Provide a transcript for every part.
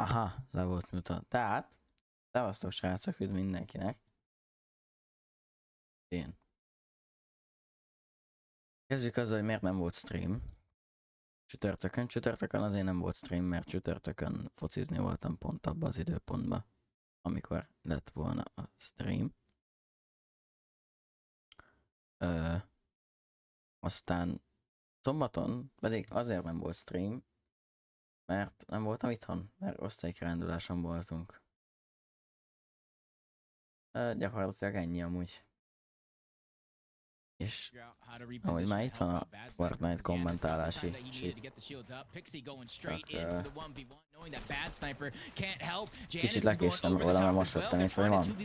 Aha, le volt mutatva. Tehát, szevasztok srácok, üdv mindenkinek. Én. Kezdjük azzal, hogy miért nem volt stream. Csütörtökön azért nem volt stream, mert csütörtökön focizni voltam pont abban az időpontban, amikor lett volna a stream. Aztán szombaton pedig azért nem volt stream, mert nem voltam itthon, mert osztálykiránduláson voltunk. Gyakorlatilag ennyi amúgy. És ahogy már itt van a Fortnite kommentálási shit, kicsit lekéstem róla, mert most vettem észre, hogy van.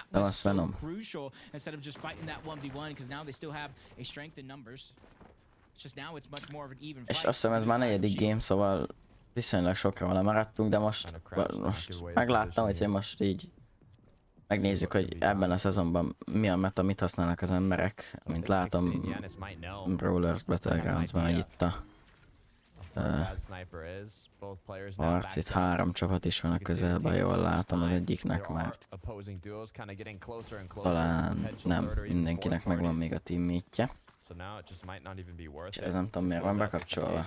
De azt Venom. És azt hiszem ez már negyedik game, szóval viszonylag sokra lemaradtunk, de most megláttam, hogy én most így megnézzük, hogy ebben a szezonban mi a meta, mit használnak az emberek. Mint látom, Brawlers Battlegrounds-ban itt a harc, itt 3 csapat is van a közelben, jól látom, az egyiknek már talán nem, mindenkinek megvan még a teammate-je. És ez nem tudom miért van bekapcsolva.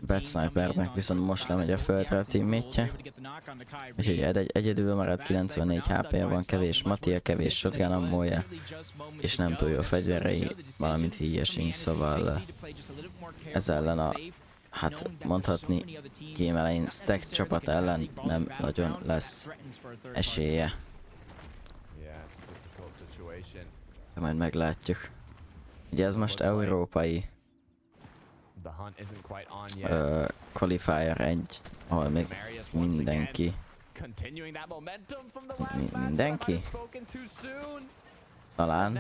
Bad Snipernek viszont most lemegy a földre a teammate-je. Úgyhogy egyedül marad, 94 HP-ja van, kevés matia, kevés shotgun ammója, és nem túl jó fegyverei, valamint híja sincs, szóval ez ellen a, hát mondhatni, game elején stack csapat ellen nem nagyon lesz esélye. De majd meglátjuk. Ugye ez most európai Qualifier 1, ahol még mindenki. Mindenki? Talán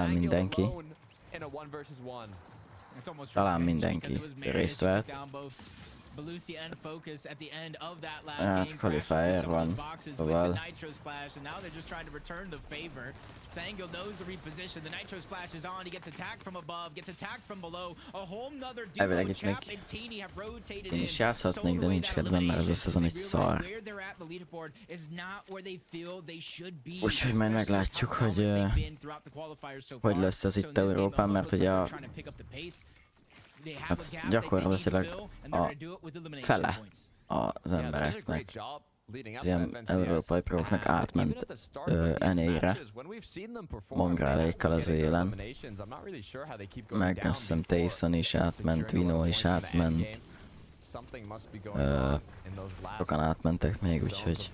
mindenki. Talán mindenki részt vett. Hát Qualifier van, szóval elvileg itt még én is játszhatnék, de nincs kedvem, mert ez a szezon egy szar. Úgyhogy majd meglátjuk, hogy lesz ez itt Európán, mert ugye hát gyakorlatilag a fele az embereknek, az ilyen európai próknak átment NA-re, Mongrálékkal az élen, meg azt hiszem Tyson is átment, Vino is átment, sokan átmentek még, úgyhogy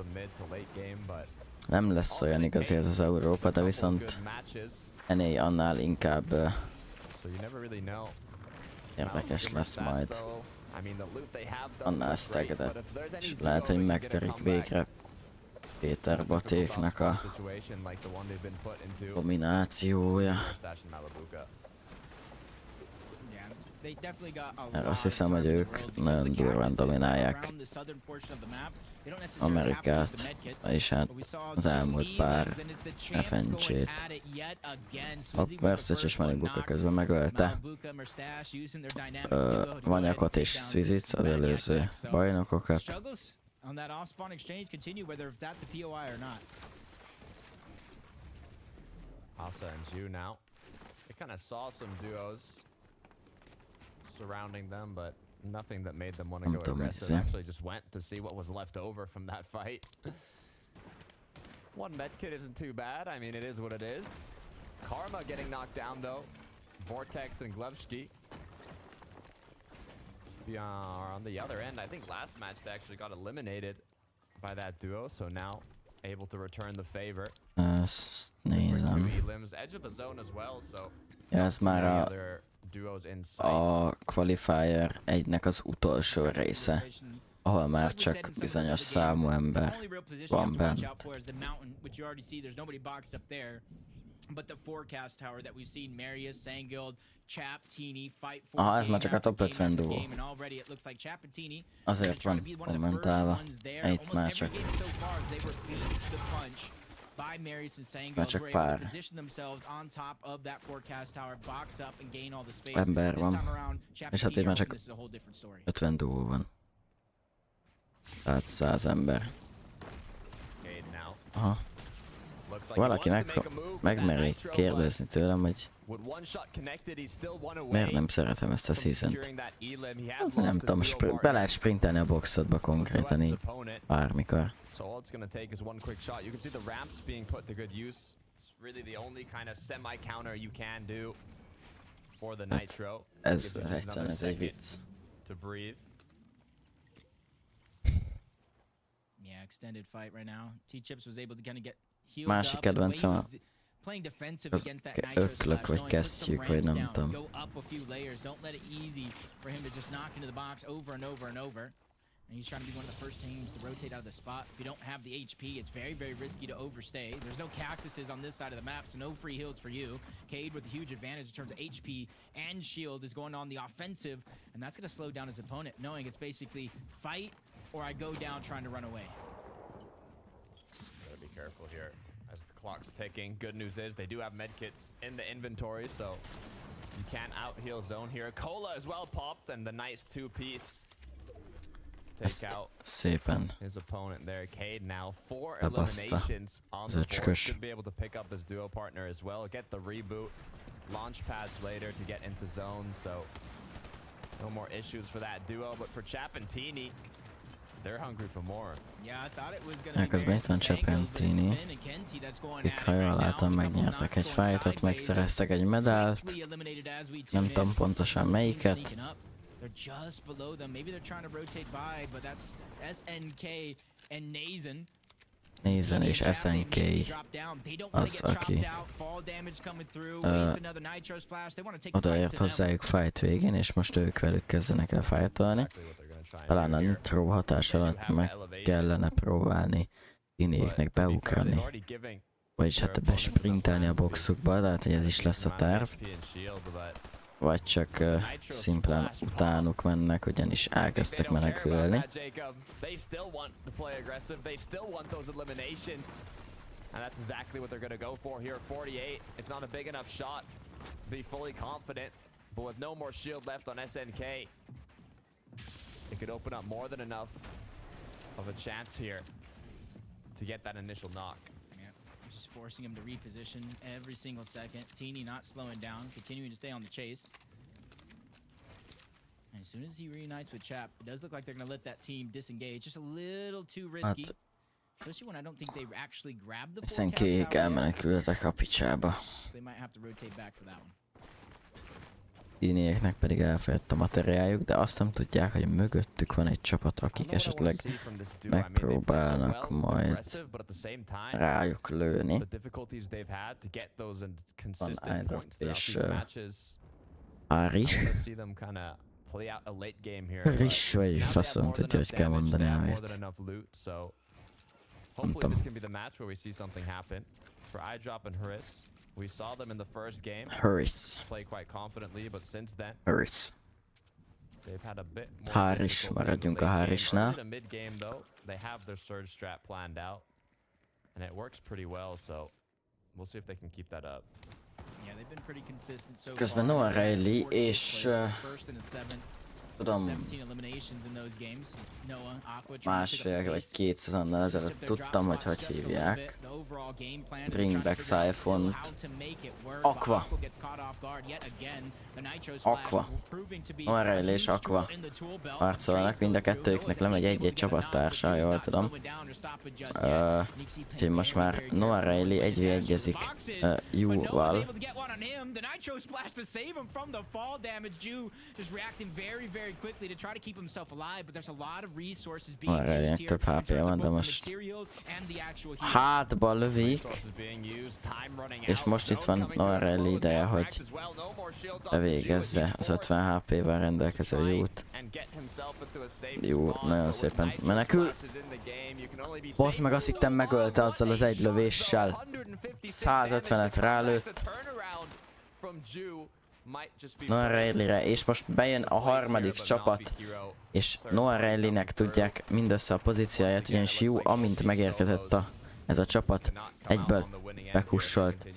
nem lesz olyan igazi ez az Európa, de viszont NA annál inkább érdekes lesz majd. Annál staggedett. És lehet, hogy megtörik végre Péter Batéknak a dominációja. Mert azt hiszem, hogy ők nagyon durván dominálják Amerikát, és hát az elmúlt pár FNC-t. A Versace és Malibuka közben megölte Vanyakot és Swizit, az előző bajnokokat. Surrounding them, but nothing that made them want to go aggressive. Actually just went to see what was left over from that fight. One medkit isn't too bad. I mean, it is what it is. Karma getting knocked down though. Vortex and Glebski. On the other end, I think last match they actually got eliminated by that duo, so now able to return the favor. Limbs edge of the zone as well, so ez már a Qualifier 1-nek az utolsó része, ahol már csak bizonyos számú ember van bent. But the forecast tower that we've seen Marius, Sangild, Chap, Teeny fight for Aha, ez game már csak a after top game 50 after duó. game, and already it looks like Chap and Teeny Azért trying van to be one of the first kommentálva. ones there. Itt Almost már every csak, game so far they were beat to the punch by Marius and már Sangild, csak were able to pár position themselves on top of that forecast tower, box up and gain all the space. ember This van. time around, Chap És and hát Teeny itt már are csak hoping this is a whole different story. 50 duó van. Tehát 100 ember. Cade now. Aha. Looks like he Valaki wants to make a move for that megmeri nitro, but kérdezni tőlem, hogy with one shot connected, he's still one away miért nem szeretem ezt a from season-t. securing that elim. He has Nem lost tudom, his duo be partner. lehet sprintelni a boxodba So konkrétan has his így. opponent. Bármikor. So all it's gonna take is one quick shot. You can see the ramps being put to good use. It's really the only kind of semi-counter you can do for the nitro. Ez Gives you just egyszerűen another ez egy second vicc. to breathe. Yeah, extended fight right now. T-Chips was able to kind of get healed Másik up, and the way he kedvencem was playing defensive az against that nitro öklök splash, vagy knowing put some kesztyűk, vagy ramps nem down, tudom. go up a few layers, don't let it easy for him to just knock into the box over and over and over. And he's trying to be one of the first teams to rotate out of the spot. If you don't have the HP, it's very, very risky to overstay. There's no cactuses on this side of the map, so no free heals for you. Cade with a huge advantage in terms of HP and shield is going on the offensive, and that's going to slow down his opponent, knowing it's basically fight or I go down trying to run away. Gotta be careful here as the clock's ticking. Good news is they do have medkits in the inventory, so you can't out-heal zone here. Cola as well popped, and the nice two-piece take Ezt out szépen his opponent there. Cade now 4 Lebaszta eliminations on the board. öcskös. Should be able to pick up his duo partner as well. Get the reboot. Launch pads later to get into zone, so no more issues for that duo. But for Chap and Teeny, they're hungry for more. Yeah, I thought it was gonna be Közben itt van Csepentini. Akik, ha jól látom, megnyertek egy fightot, megszereztek egy medált. Nem tudom pontosan melyiket. They're just below them. Maybe they're trying to rotate by, but that's SNK and Nazen. Nézen és SNK az, aki odaért hozzájuk fight végén, és most ők velük kezdenek el fightolni. Talán a nitro hatás alatt meg kellene próbálni Tinéknek beugrani. Vagyis hát besprintelni a boxukba, lehet, hogy ez is lesz a terv. Vagy csak szimplán utánuk mennek, ugyanis elkezdtek menekülni. And that's exactly what they're going to go for here. 48. It's not a big enough shot to be fully confident, but with no more shield left on SNK, it could open up more than enough of a chance here to get that initial knock. Just forcing him to reposition every single second. Teeny not slowing down, continuing to stay on the chase. And as soon as he reunites with Chap, it does look like they're going to let that team disengage. Just a little too risky. Especially when I don't think they actually grabbed the SNK-ék elmenekültek a picsába. So they might have to rotate back for that one. Tinéknek pedig elfogyott a materiáljuk, de azt nem tudják, hogy mögöttük van egy csapat, akik esetleg megpróbálnak majd rájuk lőni. Van Idrop és Áris. Áris, vagy faszom tudja, hogy kell mondani a nevét. Nem tudom. We saw them in the first game play quite confidently, but since then they've had a bit more Háris, maradjunk a Hárisnál. the mid game though, they have their surge strat planned out and it works pretty well, so we'll see if they can keep that up. Yeah, they've been pretty consistent so Közben far. Noah Riley és tudom, másfél vagy 2 szezonnal ezelőtt tudtam, hogy hívják. Bring back Siphon. Aqua. Aqua. Noah Riley és Aqua harcolnak, mind a kettőjüknek lemegy egy-egy csapattársa, jól tudom. Úgyhogy most már Noah Riley 1v1-ezik Yu-val. Noah Riley-nek több HP-je van, de most hátba lövik, és most itt van Noah Riley ideje, hogy bevégezze az 50 HP-vel rendelkező Yu-t. Yu nagyon szépen menekül. Basz meg, azt hittem megölte azzal az egy lövéssel. 150-et rálőtt Noah Riley-re, és most bejön a harmadik csapat, és Noah Riley-nek tudják mindössze a pozícióját, ugyanis jó, amint megérkezett ez a csapat, egyből bekussolt.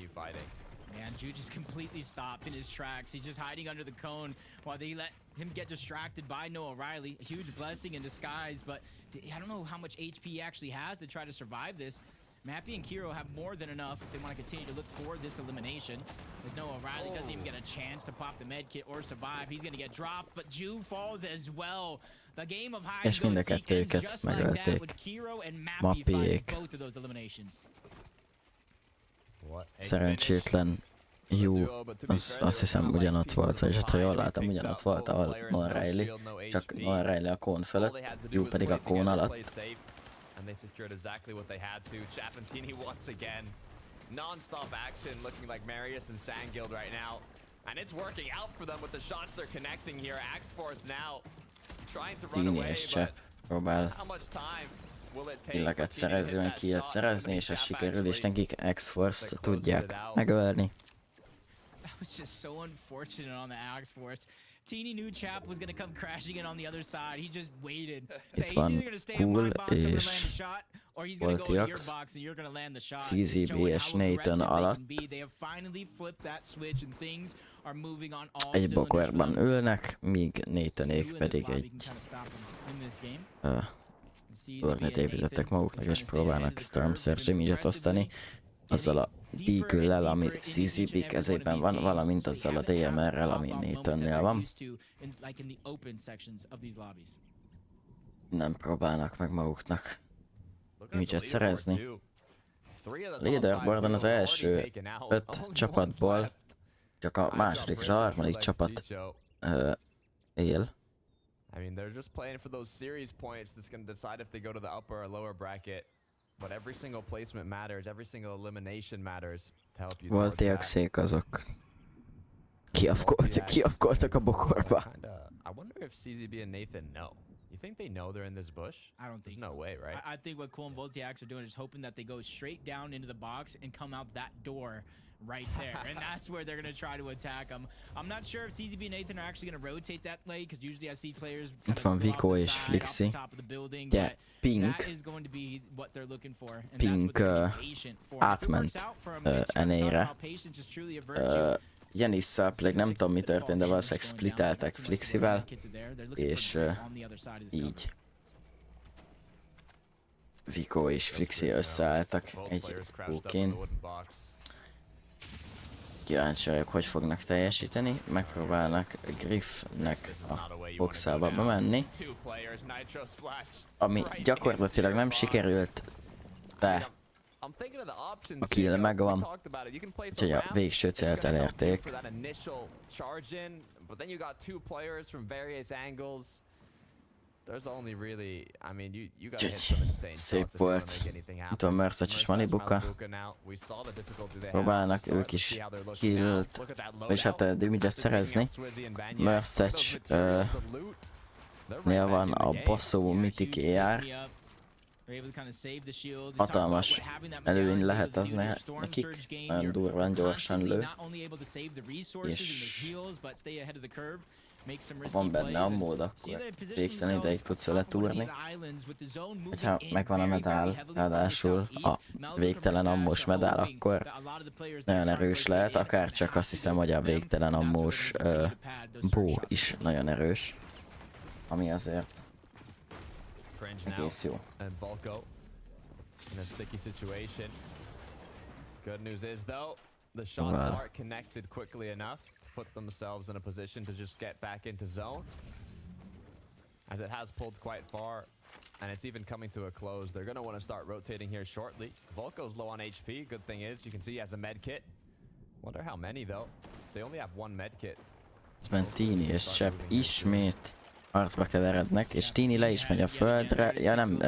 Jude just completely stopped in his tracks. He's just hiding under the cone while they let him get distracted by Noah Riley. A huge blessing in disguise, but I don't know how much HP he actually has to try to survive this. Mappy and Kiro have more than enough if they want to continue to look for this elimination. As Noah Riley doesn't even get a chance to pop the med kit or survive. He's going to get dropped, but Jude falls as well. The game of hide and go seek ends just like that with Kiro and Mappy finding both of those eliminations. Szerencsétlen jó, az azt hiszem ugyanott volt, vagyis hát ha jól látom, ugyanott volt, ahol Noah Riley, csak Noah Riley a kón fölött, jó pedig a kón alatt. And they secured exactly what they had to. Chapentini once again. Non-stop action looking like Marius and Sangild right now. And it's working out for them with the shots they're connecting here. Axe-Force now trying to run away, but próbál how much time will it take killeket szerezni, vagy killet szerezni, és ez sikerül, és nekik Axe-Force-t tudják megölni. That was just so unfortunate on the Axe-Force. Teeny knew Chap was going to come crashing in on the other side. He just waited. So he's either going to stay in my box and land a shot, or he's going to go in your box and you're going to land the shot. CZB és Nathan alatt They have finally flipped that switch and things are moving on all egy bokorban ülnek, míg Nathanék pedig egy tornét építettek maguknak, és próbálnak Storm Surge damage-et osztani azzal a Beagle-lel, ami CZB kezében van, valamint azzal a DMR-rel, ami Nathannél van. Nem próbálnak meg maguknak damage-et szerezni. Leaderboardon az első 5 csapatból csak a második és a harmadik csapat él. I mean, they're just playing for those series points that's going to decide if they go to the upper or lower bracket. But every single placement matters, every single elimination matters to help you. Voltiak szék azok. Kiafkoltak a bokorba. I wonder if CZB and Nathan know. You think they know they're in this bush? I don't think There's no way, right? I think what Cole and Voltiax are doing is hoping that they go straight down into the box and come out that door right there. And that's where they're going to try to attack them. I'm not sure if CZB and Nathan are actually going to rotate that way, because usually I see players Itt van Vico és Flixi. De Pink átment Enére. Janissal pedig nem tudom mi történt, de valószínűleg spliteltek Flixivel, és így Vico és Flixi összeálltak egy kókén. Kíváncsi vagyok, hogy fognak teljesíteni. Megpróbálnak Griffnek a boxába bemenni, ami gyakorlatilag nem sikerült, de a kill megvan, úgyhogy a végső célt elérték. Szép volt. Itt van Mercedes és Malibuka. Próbálnak ők is killt, és hát damage-et szerezni. Mercedes nél van a bosszú Mythic AR. Hatalmas előny lehet az nekik, nagyon durván gyorsan lő, és ha van benne a mód, akkor végtelen ideig tudsz vele túrni. Ha megvan a medál, ráadásul a végtelen ammós medál, akkor nagyon erős lehet, akár csak azt hiszem, hogy a végtelen ammós bow is nagyon erős, ami azért egész jó. The shots aren't connected quickly enough to put themselves in a position to just get back into zone, as it has pulled quite far, and it's even coming to a close. They're going to want to start rotating here shortly. Volko's low on HP. Good thing is, you can see he has a med kit. Wonder how many though. They only have one med kit. Tini és Csepp ismét arcba keverednek, és Tini le is megy a földre. Ja nem,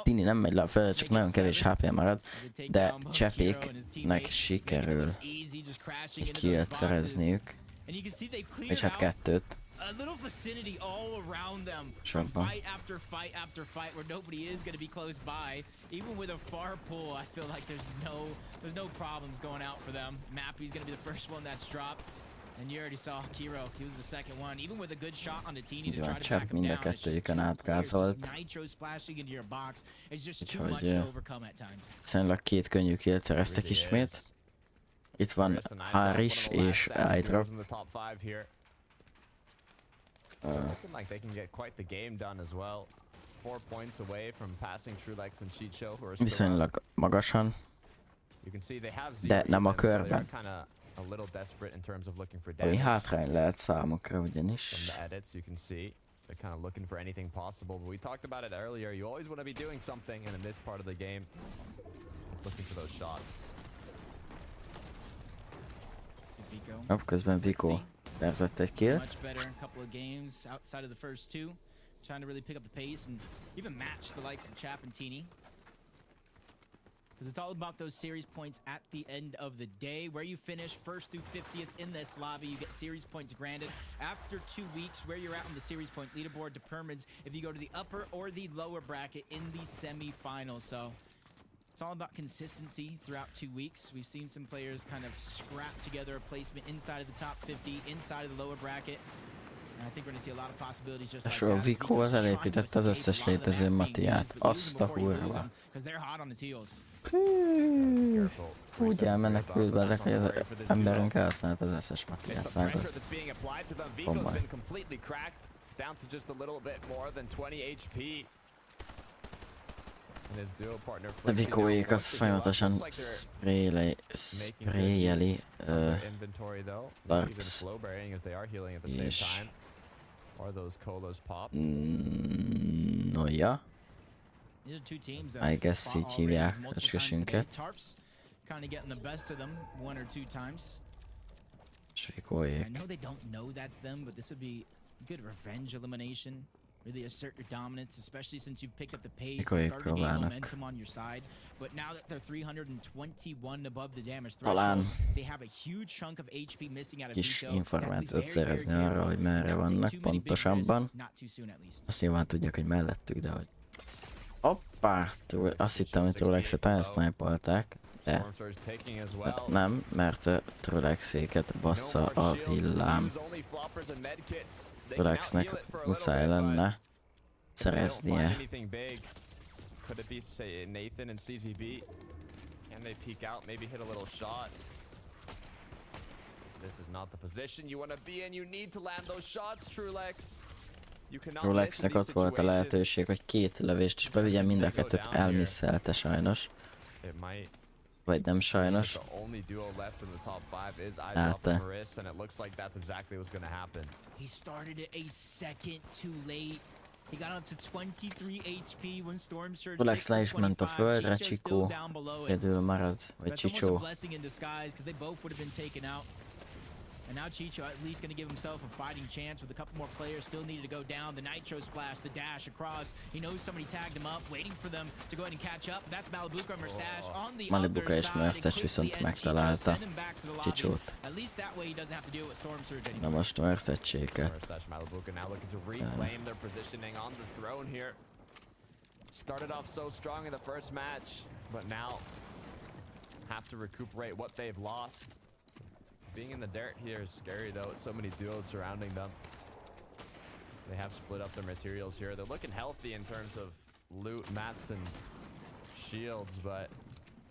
Tini nem megy le a földre, csak nagyon kevés HP marad, de Cseppéknek sikerül egy killt szerezniük, és hát 2-t. a little vicinity all around them. Sure. From fight after fight after fight where nobody is going to be close by. Even with a far pull, I feel like there's no problems going out for them. Mappy's going to be the first one that's dropped. And you already saw Kiro, he was the second one. Even with a good shot on the Tini to try to back him mind a down, it's just kettőjükön too átgázolt. clear. Just Nitro splashing into your box is just too Úgyhogy, much to overcome at times. viszonylag két könnyű killt szereztek ismét. Itt van Haris és iDrop. Looking like they can get quite the game done as well. 4 points away from passing Trulex and Chicho, who are still Viszonylag magasan, You can see they have de zero nem a even, so they're körben. kinda a little desperate in terms of looking for Ami damage. hátrány lehet számukra From ugyanis. the edits, you can see they're kind of looking for anything possible. But we talked about it earlier. You always want to be doing something, and in this part of the game, it's looking for those shots. See Vico. Hopp, közben Vico szerzett egy kill. Much better in a couple of games outside of the first two. Trying to really pick up the pace and even match the likes of Chap and Teeny. Because it's all about those series points at the end of the day. Where you finish first through 50th in this lobby, you get series points granted. After 2 weeks, where you're at on the series point leaderboard determines if you go to the upper or the lower bracket in the semifinals. So it's all about consistency throughout 2 weeks. We've seen some players kind of scrap together a placement inside of the top 50, inside of the lower bracket. And I think we're going to see a lot of possibilities just like És a that. Vico az elépítette az összes létező Matiát. Azt a kurva. Because they're hot on his heels. Úgy elmenekült be ezek, hogy az emberünk elhasználta az összes It's the Matiát. pressure Vágod. that's being applied to them. Vico's my. been completely cracked, down to just a little bit more than 20 HP. And his duo partner A Vicoékat folyamatosan sprayjeli inventory though. Darps. Even slow burying as they are healing at the same és time. Or those colos pop. no ja, These are two teams I guess fought így already hívják multiple öcskösünket. times today. Tarps kind of getting the best of them 1 or 2 times. És I Vicoék. know they don't know that's them, but this would be good revenge elimination. Really assert your dominance, especially since you've picked up the pace and Vicoék started to gain próbálnak. momentum on your side. But now that they're 321 above the damage Talán threshold, they have a huge chunk of HP missing out of kis Vico. információt They have to be very, szerezni very arra, hogy merre careful. Not vannak take too many big risks, pontosabban. not too soon at least. Azt nyilván tudják, hogy mellettük, de hogy... Hoppá! Azt hittem, hogy Trolexet elsnipolták, de Storm Surge taking as well. nem, mert a Trolexéket bassza a villám. Trolexnek muszáj lenne szereznie. Could it be, say, Nathan and CZB? Can they peek out, maybe hit a little shot? This is not the position you want to be in. You need to land those shots, Trulex. You cannot miss in Trolexnek these ott volt a situations. lehetőség, hogy 2 lövést is bevigyen, mind a kettőt elmisszelte sajnos. It might. Vagy nem sajnos. The only duo left in the top 5 is iDrop Hát, and Maris, and it looks like that's exactly what's going to happen. He started it a second too late. He got up to 23 HP when Storm Surge Trolex le is ment a 25. földre, Chicho's still Chico down below it. egyedül marad, vagy That's almost a Chicho. blessing in disguise because they both would have been taken out. And now Chicho at least going to give himself a fighting chance with a couple more players still needed to go down. The Nitro splash, the dash across. He knows somebody tagged him up, waiting for them to go ahead and catch up. That's Malibuka and Mustache on the Malibuka other és side. Mustache It viszont quickly ends Chicho, megtalálta send him back to the lobby. Chichót. At least that way he doesn't have to deal with Storm Surge Na anymore. most Mustache-éket. Mustache Malibuka now looking to reclaim their positioning on the throne here. Started off so strong in the first match, but now have to recuperate what they've lost. Being in the dirt here is scary though, with so many duos surrounding them. They have split up their materials here. They're looking healthy in terms of loot, mats, and shields, but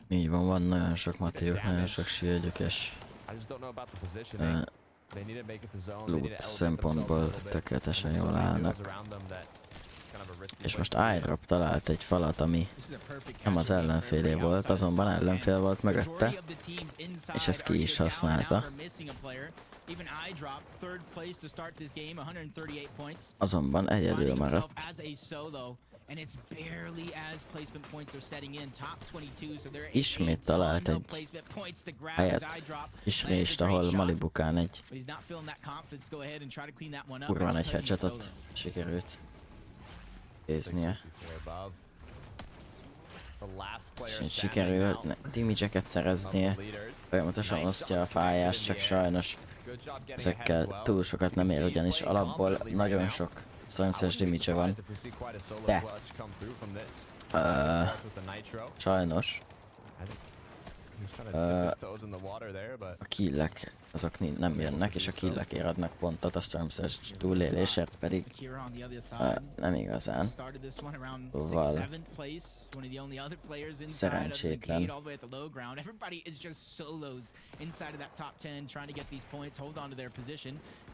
Így van nagyon sok Matiuk, nagyon sok shieldjük, és I just don't know about the positioning. They need to make it the zone. They need loot to elevate szempontból themselves a little bit. tökéletesen There's so jól many állnak. duos around them that it's kind of a risky És place most to be. iDrop talált egy falat, ami This is a perfect nem az casual game for ellenfélé everybody volt, outside azonban the top ellenfél volt 10. mögötte, Majority of the teams inside és ezt ki are is either down and out használta. or missing a player. Even iDrop, third place to start this game, 138 points. Azonban egyedül Finding himself maradt. as a solo, and it's barely as placement points are setting in. Top 22, so there Ismét a talált ton of egy placement points to grab helyet, as iDrop kis lands a rést, great ahol shot, Malibukán egy but he's not feeling that confidence to go ahead and try to clean that one up. kurva as nagy because he's headshot-ot solo. sikerült kéznie. 664 above. The last player És így standing sikerült now damage-eket of szereznie. the leaders. Folyamatosan Nice osztja a shots fájást, in csak the air. sajnos ezekkel túl sokat nem ér, ugyanis alapból nagyon sok Stormszeres damage van, de sajnos a killek azok nem jönnek, és a killekért adnak pontot, a Stormszeres túlélésért pedig nem igazán. Szóval szerencsétlen.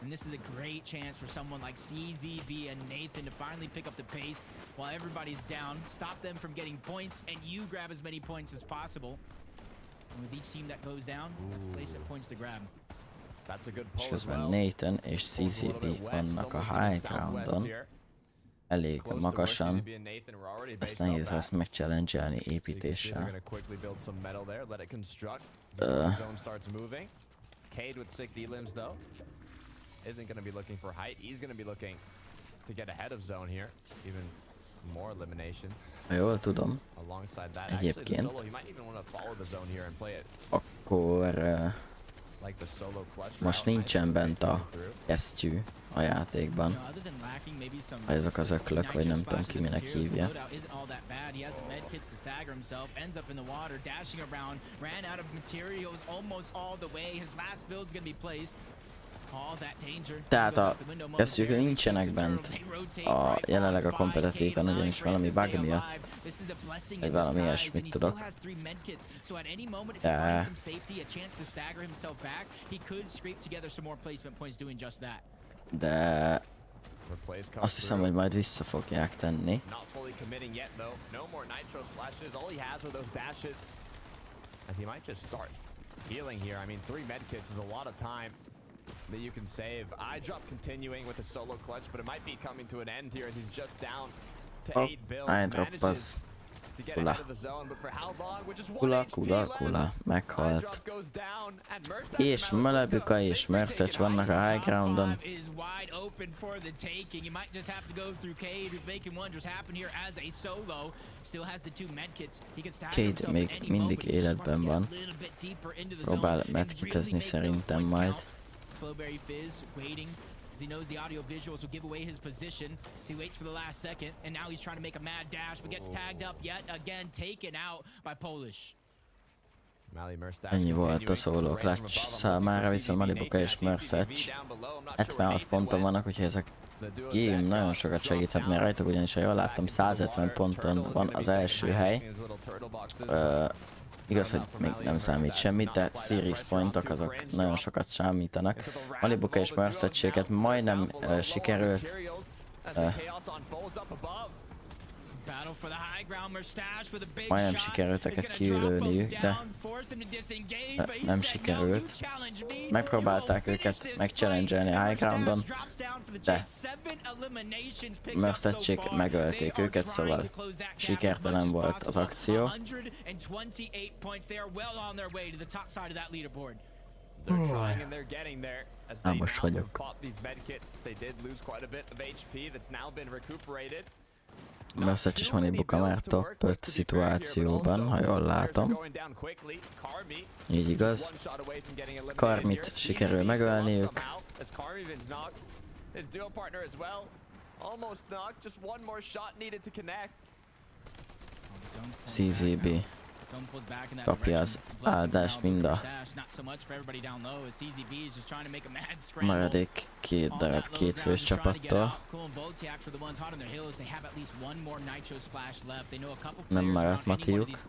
And this is a great chance for someone like CZB and Nathan to finally pick up the pace while everybody's down, stop them from getting points, and you grab as many points as possible. And with each team that goes down, placement points to grab. És közben Nathan és CZB vannak a high groundon, elég magasan, ezt nehéz lesz megchallenge-elni építéssel. Cade with 6 elims though isn't going to be looking for height. He's going to be looking to get ahead of zone here. Even more eliminations. Jól tudom. Alongside that, Egyébként solo, he might even want to follow the zone here and play it. Akkor Like the solo clutch most nincsen bent a kesztyű a játékban. Ezek az öklök, vagy nem tudom ki minek hívja. Tehát a kesztyűk nincsenek bent jelenleg a kompetitívben, ugyanis valami bug miatt, vagy valami ilyesmit tudok. De azt hiszem, hogy majd vissza fogják tenni. That you can save. I drop continuing with the solo clutch, but it might be coming to an end here as he's just down to 8 builds. Manages to get ahead of the zone, but for how long? We're just 1 HP left. Meghalt. És Malebuka és Mercedes vannak a high groundon. Cade még mindig életben van. Próbál medkitezni szerintem majd. Flowberry Fizz waiting because he knows the audio visuals will give away his position. So he waits for the last second, and now he's trying to make a mad dash, but gets tagged up yet again, taken out by Polish. Ennyi volt a solo clutch számára, viszont Malibuka és Mercedes 76 ponton vannak, hogyha ezek game nagyon sokat segíthetne rajtuk, ugyanis ha jól láttam 150 ponton van az első hely. Igaz, hogy még nem számít semmit, de series pointok azok nagyon sokat számítanak. Malibuka és Mercedes-éket majdnem sikerült majdnem sikerült őket kiülőniük, de nem sikerült. Megpróbálták őket megchallenge-elni a high groundon, de Mercedes-ék megölték őket, szóval sikertelen volt az akció. Most vagyok. Mercedes és Malibuka már top 5 szituációban, ha jól látom. Így igaz. Karmit sikerül megölniük. CZB kapja az áldást mind a maradék két fős csapattól. Nem maradt Matiuk.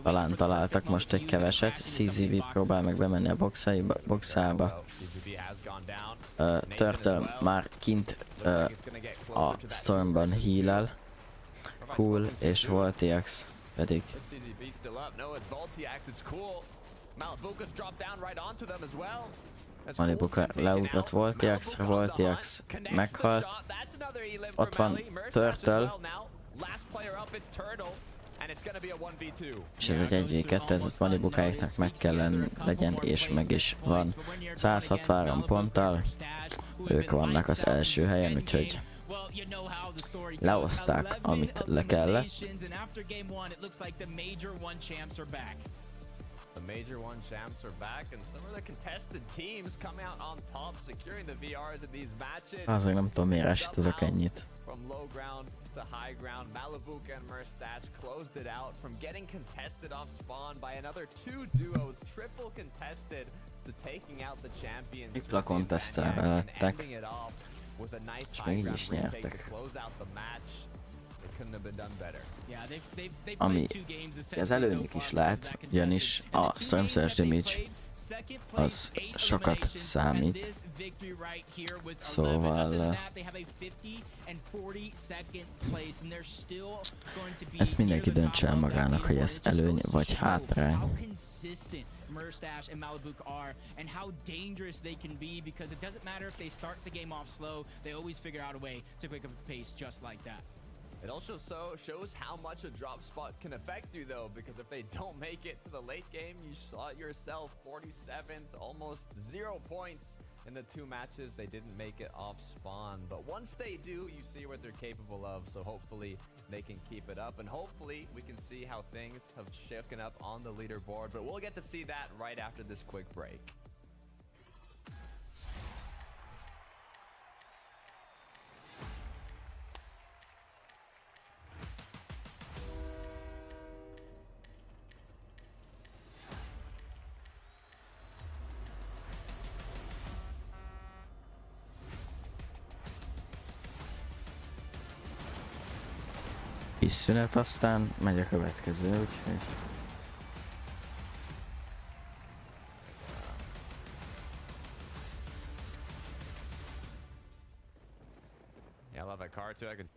Talán találtak most egy keveset. CZB próbál meg bemenni a boxába. Turtle már kint a Stormban heal-el. Cool és Voltiax pedig Malibuka leugrott Voltiaxra, Voltiax meghalt. Ott van Turtle. És ez egy 1v2, ez a Malibukáiknak meg kellene legyen, és meg is van. 163 ponttal. Ők vannak az első helyen, úgyhogy lehozták, amit le kellett. The Major 1 champs are back, and some of the contested teams come out on top, securing the VRs in these matches. Azért nem tudom, miért esítozok ennyit. From low ground to high ground, Malibuca and Mustache closed it out from getting contested off spawn by another two duos, triple contested, to taking out the champions. Tripla contesztelve lettek, with a nice és high még így ground is retake to nyertek. close out the match. It couldn't have been done better. Yeah, they've Ami played two games az essentially so előnyük far is because lehet, that contested. ugyanis And a the two Stormsurge games that they damage played, second az place, 8 sokat eliminations, számít. and this victory right here with 11. Szóval Other than that, they have a 50 and 42nd place, and they're still going to be ezt mindenki near the döntse el top of that magának, hogy ez leaderboard. It just előny goes to vagy show hátrány. how consistent Mustache and Malibuca are, and how dangerous they can be, because it doesn't matter if they start the game off slow, they always figure out a way to pick up the pace just like that. It also shows how much a drop spot can affect you, though, because if they don't make it to the late game, you saw it yourself, 47th, almost 0 points in the two matches. They didn't make it off spawn, but once they do, you see what they're capable of, so hopefully they can keep it up, and hopefully we can see how things have shaken up on the leaderboard, but we'll get to see that right after this quick break. Kis szünet, aztán megy a következő, úgyhogy... Yeah, I love that car too. I could.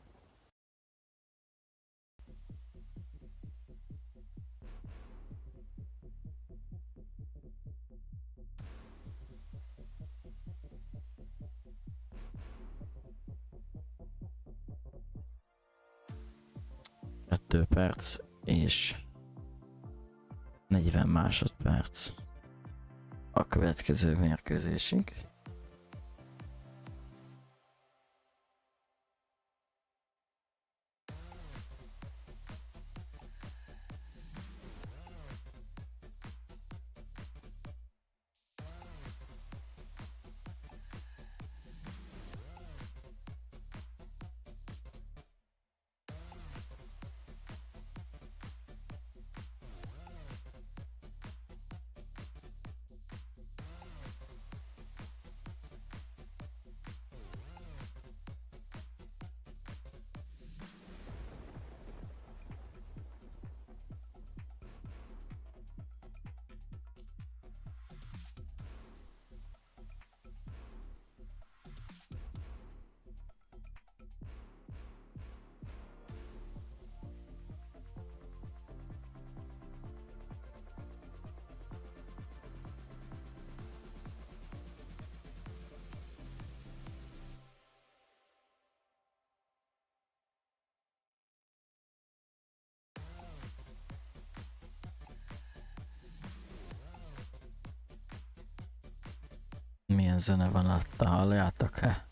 Kettő perc és 40 másodperc a következő mérkőzésig. Milyen zene van alatta, halljátok-e?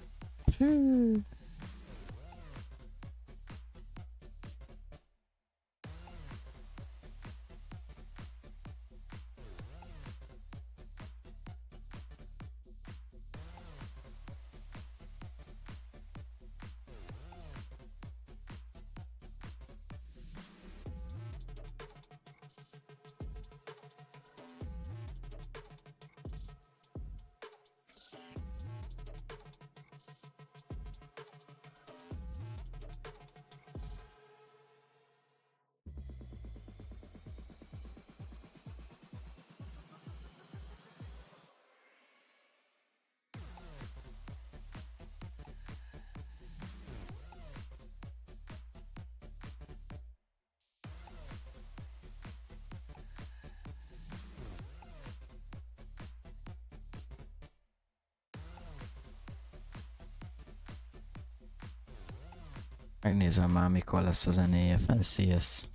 Megnézem már, mikor lesz a zenéje FNCS.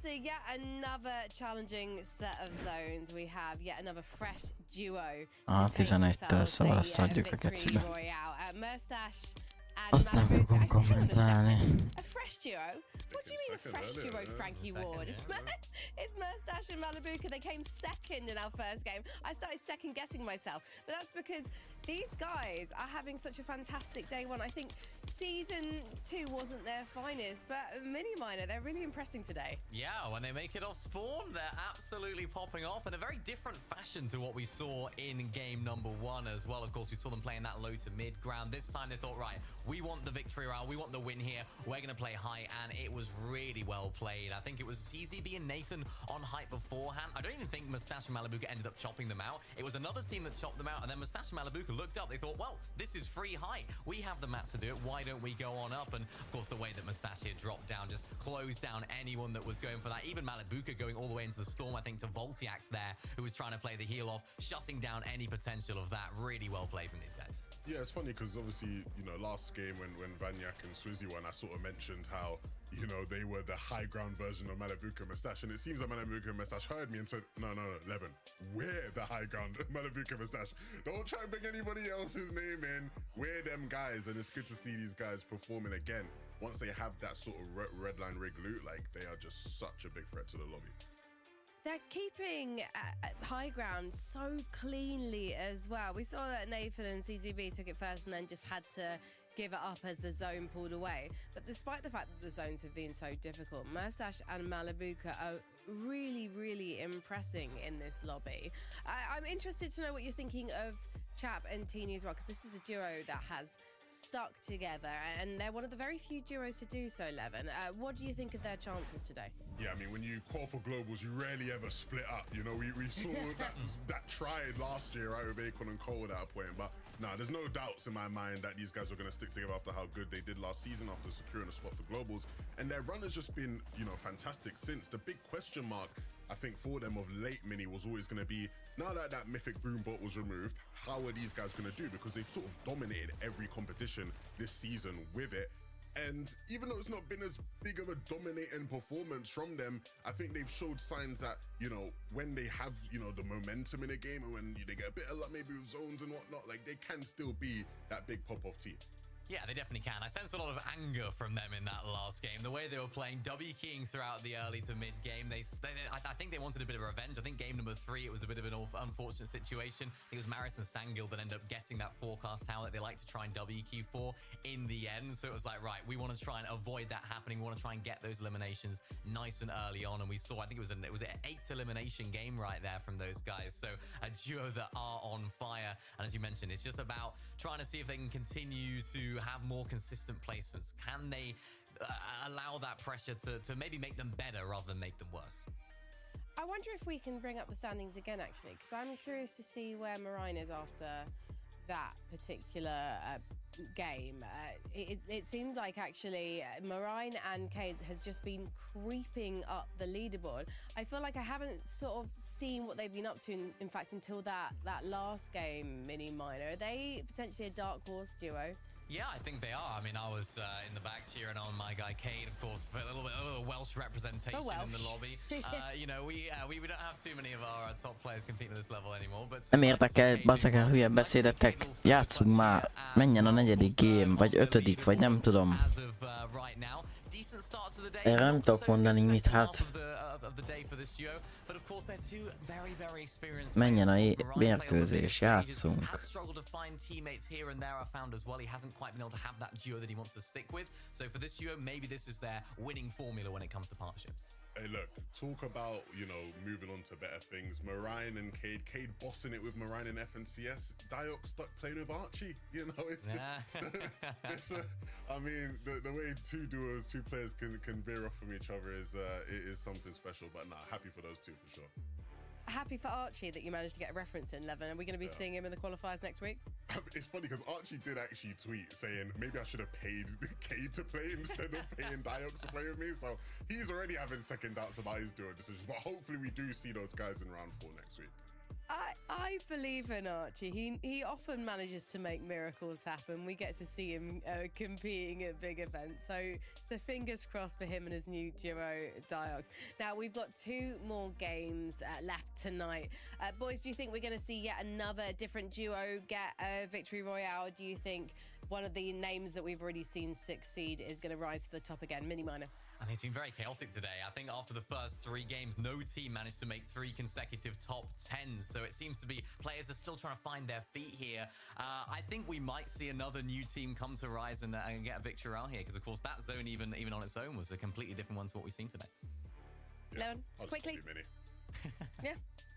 After yet another challenging set of zones, we have yet another fresh duo. Ah, to take 11-től, themselves szóval the, azt adjuk a victory gecibe. royale. Mustache and Azt nem Malibu. fogom Actually, hang on a kommentálni. second. A fresh duo? What do you mean a Second fresh earlier, duo, yeah, Frankie second, Ward? yeah. It's Mustache and Malibuka. They came second in our first game. I started second guessing myself, but that's because these guys are having such a fantastic day one. I think season 2 wasn't their finest, but Mini Miner, they're really impressing today. Yeah, when they make it off spawn, they're absolutely popping off in a very different fashion to what we saw in game number 1 as well. Of course, we saw them playing that low to mid ground. This time they thought, right, we want the victory round, we want the win here, we're going to play high, and it was really well played. I think it was CZB and Nathan on height beforehand. I don't even think Mustache and Malibuka ended up chopping them out. It was another team that chopped them out, and then Mustache and Malibuka looked up. They thought, well, this is free height. We have the mats to do it. Why don't we go on up? And of course, the way that Mustache here dropped down just closed down anyone that was going for that. Even Malibuka going all the way into the storm, I think, to Voltiax there, who was trying to play the heal off, shutting down any potential of that. Really well played from these guys. Yeah, it's funny because obviously, you know, last game when Vanyak and Swizzy won, I sort of mentioned how, you know, they were the high ground version of Malibuka and Mustache. And it seems like Malibuka and Mustache heard me and said, no, Levin, we're the high ground Malibuka and Mustache. Don't try and bring anybody else's name in. We're them guys. And it's good to see these guys performing again. Once they have that sort of red line rig loot, like they are just such a big threat to the lobby. They're keeping high ground so cleanly as well. We saw that Nathan and CZB took it first and then just had to give it up as the zone pulled away. But despite the fact that the zones have been so difficult, Mustache and Malibuka are really, really impressing in this lobby. I'm interested to know what you're thinking of Chap and Teeny as well, because this is a duo that has stuck together, and they're one of the very few duos to do so, Levin. What do you think of their chances today? Yeah, I mean, when you qual for globals, you rarely ever split up. You know, we saw that tried last year, right, with Akon and Cole at that point. But no, there's no doubts in my mind that these guys are going to stick together after how good they did last season after securing a spot for globals. And their run has just been, you know, fantastic since. The big question mark, I think, for them of late Mini was always going to be, now that that mythic boom bot was removed, how are these guys going to do? Because they've sort of dominated every competition this season with it. And even though it's not been as big of a dominating performance from them, I think they've showed signs that, you know, when they have, you know, the momentum in a game and when they get a bit of luck maybe with zones and whatnot, like they can still be that big pop-off team. Yeah, they definitely can. I sensed a lot of anger from them in that last game. The way they were playing, W keying throughout the early to mid game. I think they wanted a bit of revenge. I think game number 3, it was a bit of an unfortunate situation. It was Maris and Sangil that ended up getting that forecast tower that they like to try and W key for in the end. So it was like, right, we want to try and avoid that happening. We want to try and get those eliminations nice and early on. And we saw, I think it was an 8 elimination game right there from those guys. So a duo that are on fire. And as you mentioned, it's just about trying to see if they can continue to have more consistent placements. Can they allow that pressure to maybe make them better rather than make them worse? I wonder if we can bring up the standings again, actually, because I'm curious to see where Marine is after that particular game. It seemed like actually Marine and Cade has just been creeping up the leaderboard. I feel like I haven't sort of seen what they've been up to, in fact, until that last game, Mini Minor. Are they potentially a dark horse duo? Yeah, I think they are. I mean, I was in the back cheering on my guy Cade, of course, for a little Welsh representation in the lobby. You know, we don't have too many of our top players competing at this level anymore, but Nem érdekel, baszakel hülye beszédetek. Játszunk már, menjen a 4. game, vagy 5., vagy nem tudom. Erre nem tudok mondani mit, hát. Menjen a mérkőzés, játszunk. Quite been able to have that duo that he wants to stick with. So for this duo, maybe this is their winning formula when it comes to partnerships. Hey, look, talk about, you know, moving on to better things. Marine and Cade bossing it with Marine and FNCS. Diok stuck playing with Archie. You know, it's I mean, the way two players can veer off from each other is it is something special. But nah, happy for those two for sure. Happy for Archie that you managed to get a reference in, Levin. Are we going to be seeing him in the qualifiers next week? It's funny because Archie did actually tweet saying maybe I should have paid Cade to play instead of paying Diox to play with me. So he's already having second doubts about his duo decisions. But hopefully we do see those guys in round 4 next week. I believe in Archie. He often manages to make miracles happen. We get to see him competing at big events. So fingers crossed for him and his new duo, Diox. Now, we've got 2 more games left tonight. Boys, do you think we're going to see yet another different duo get a victory royale? Do you think one of the names that we've already seen succeed is going to rise to the top again? Mini Miner. I mean, it's been very chaotic today. I think after the first 3 games, no team managed to make 3 consecutive top 10s. So it seems to be players are still trying to find their feet here. I think we might see another new team come to rise and get a victory out here. Because, of course, that zone, even on its own, was a completely different one to what we've seen today. Leon, I'll just quickly. copy Mini. Yeah,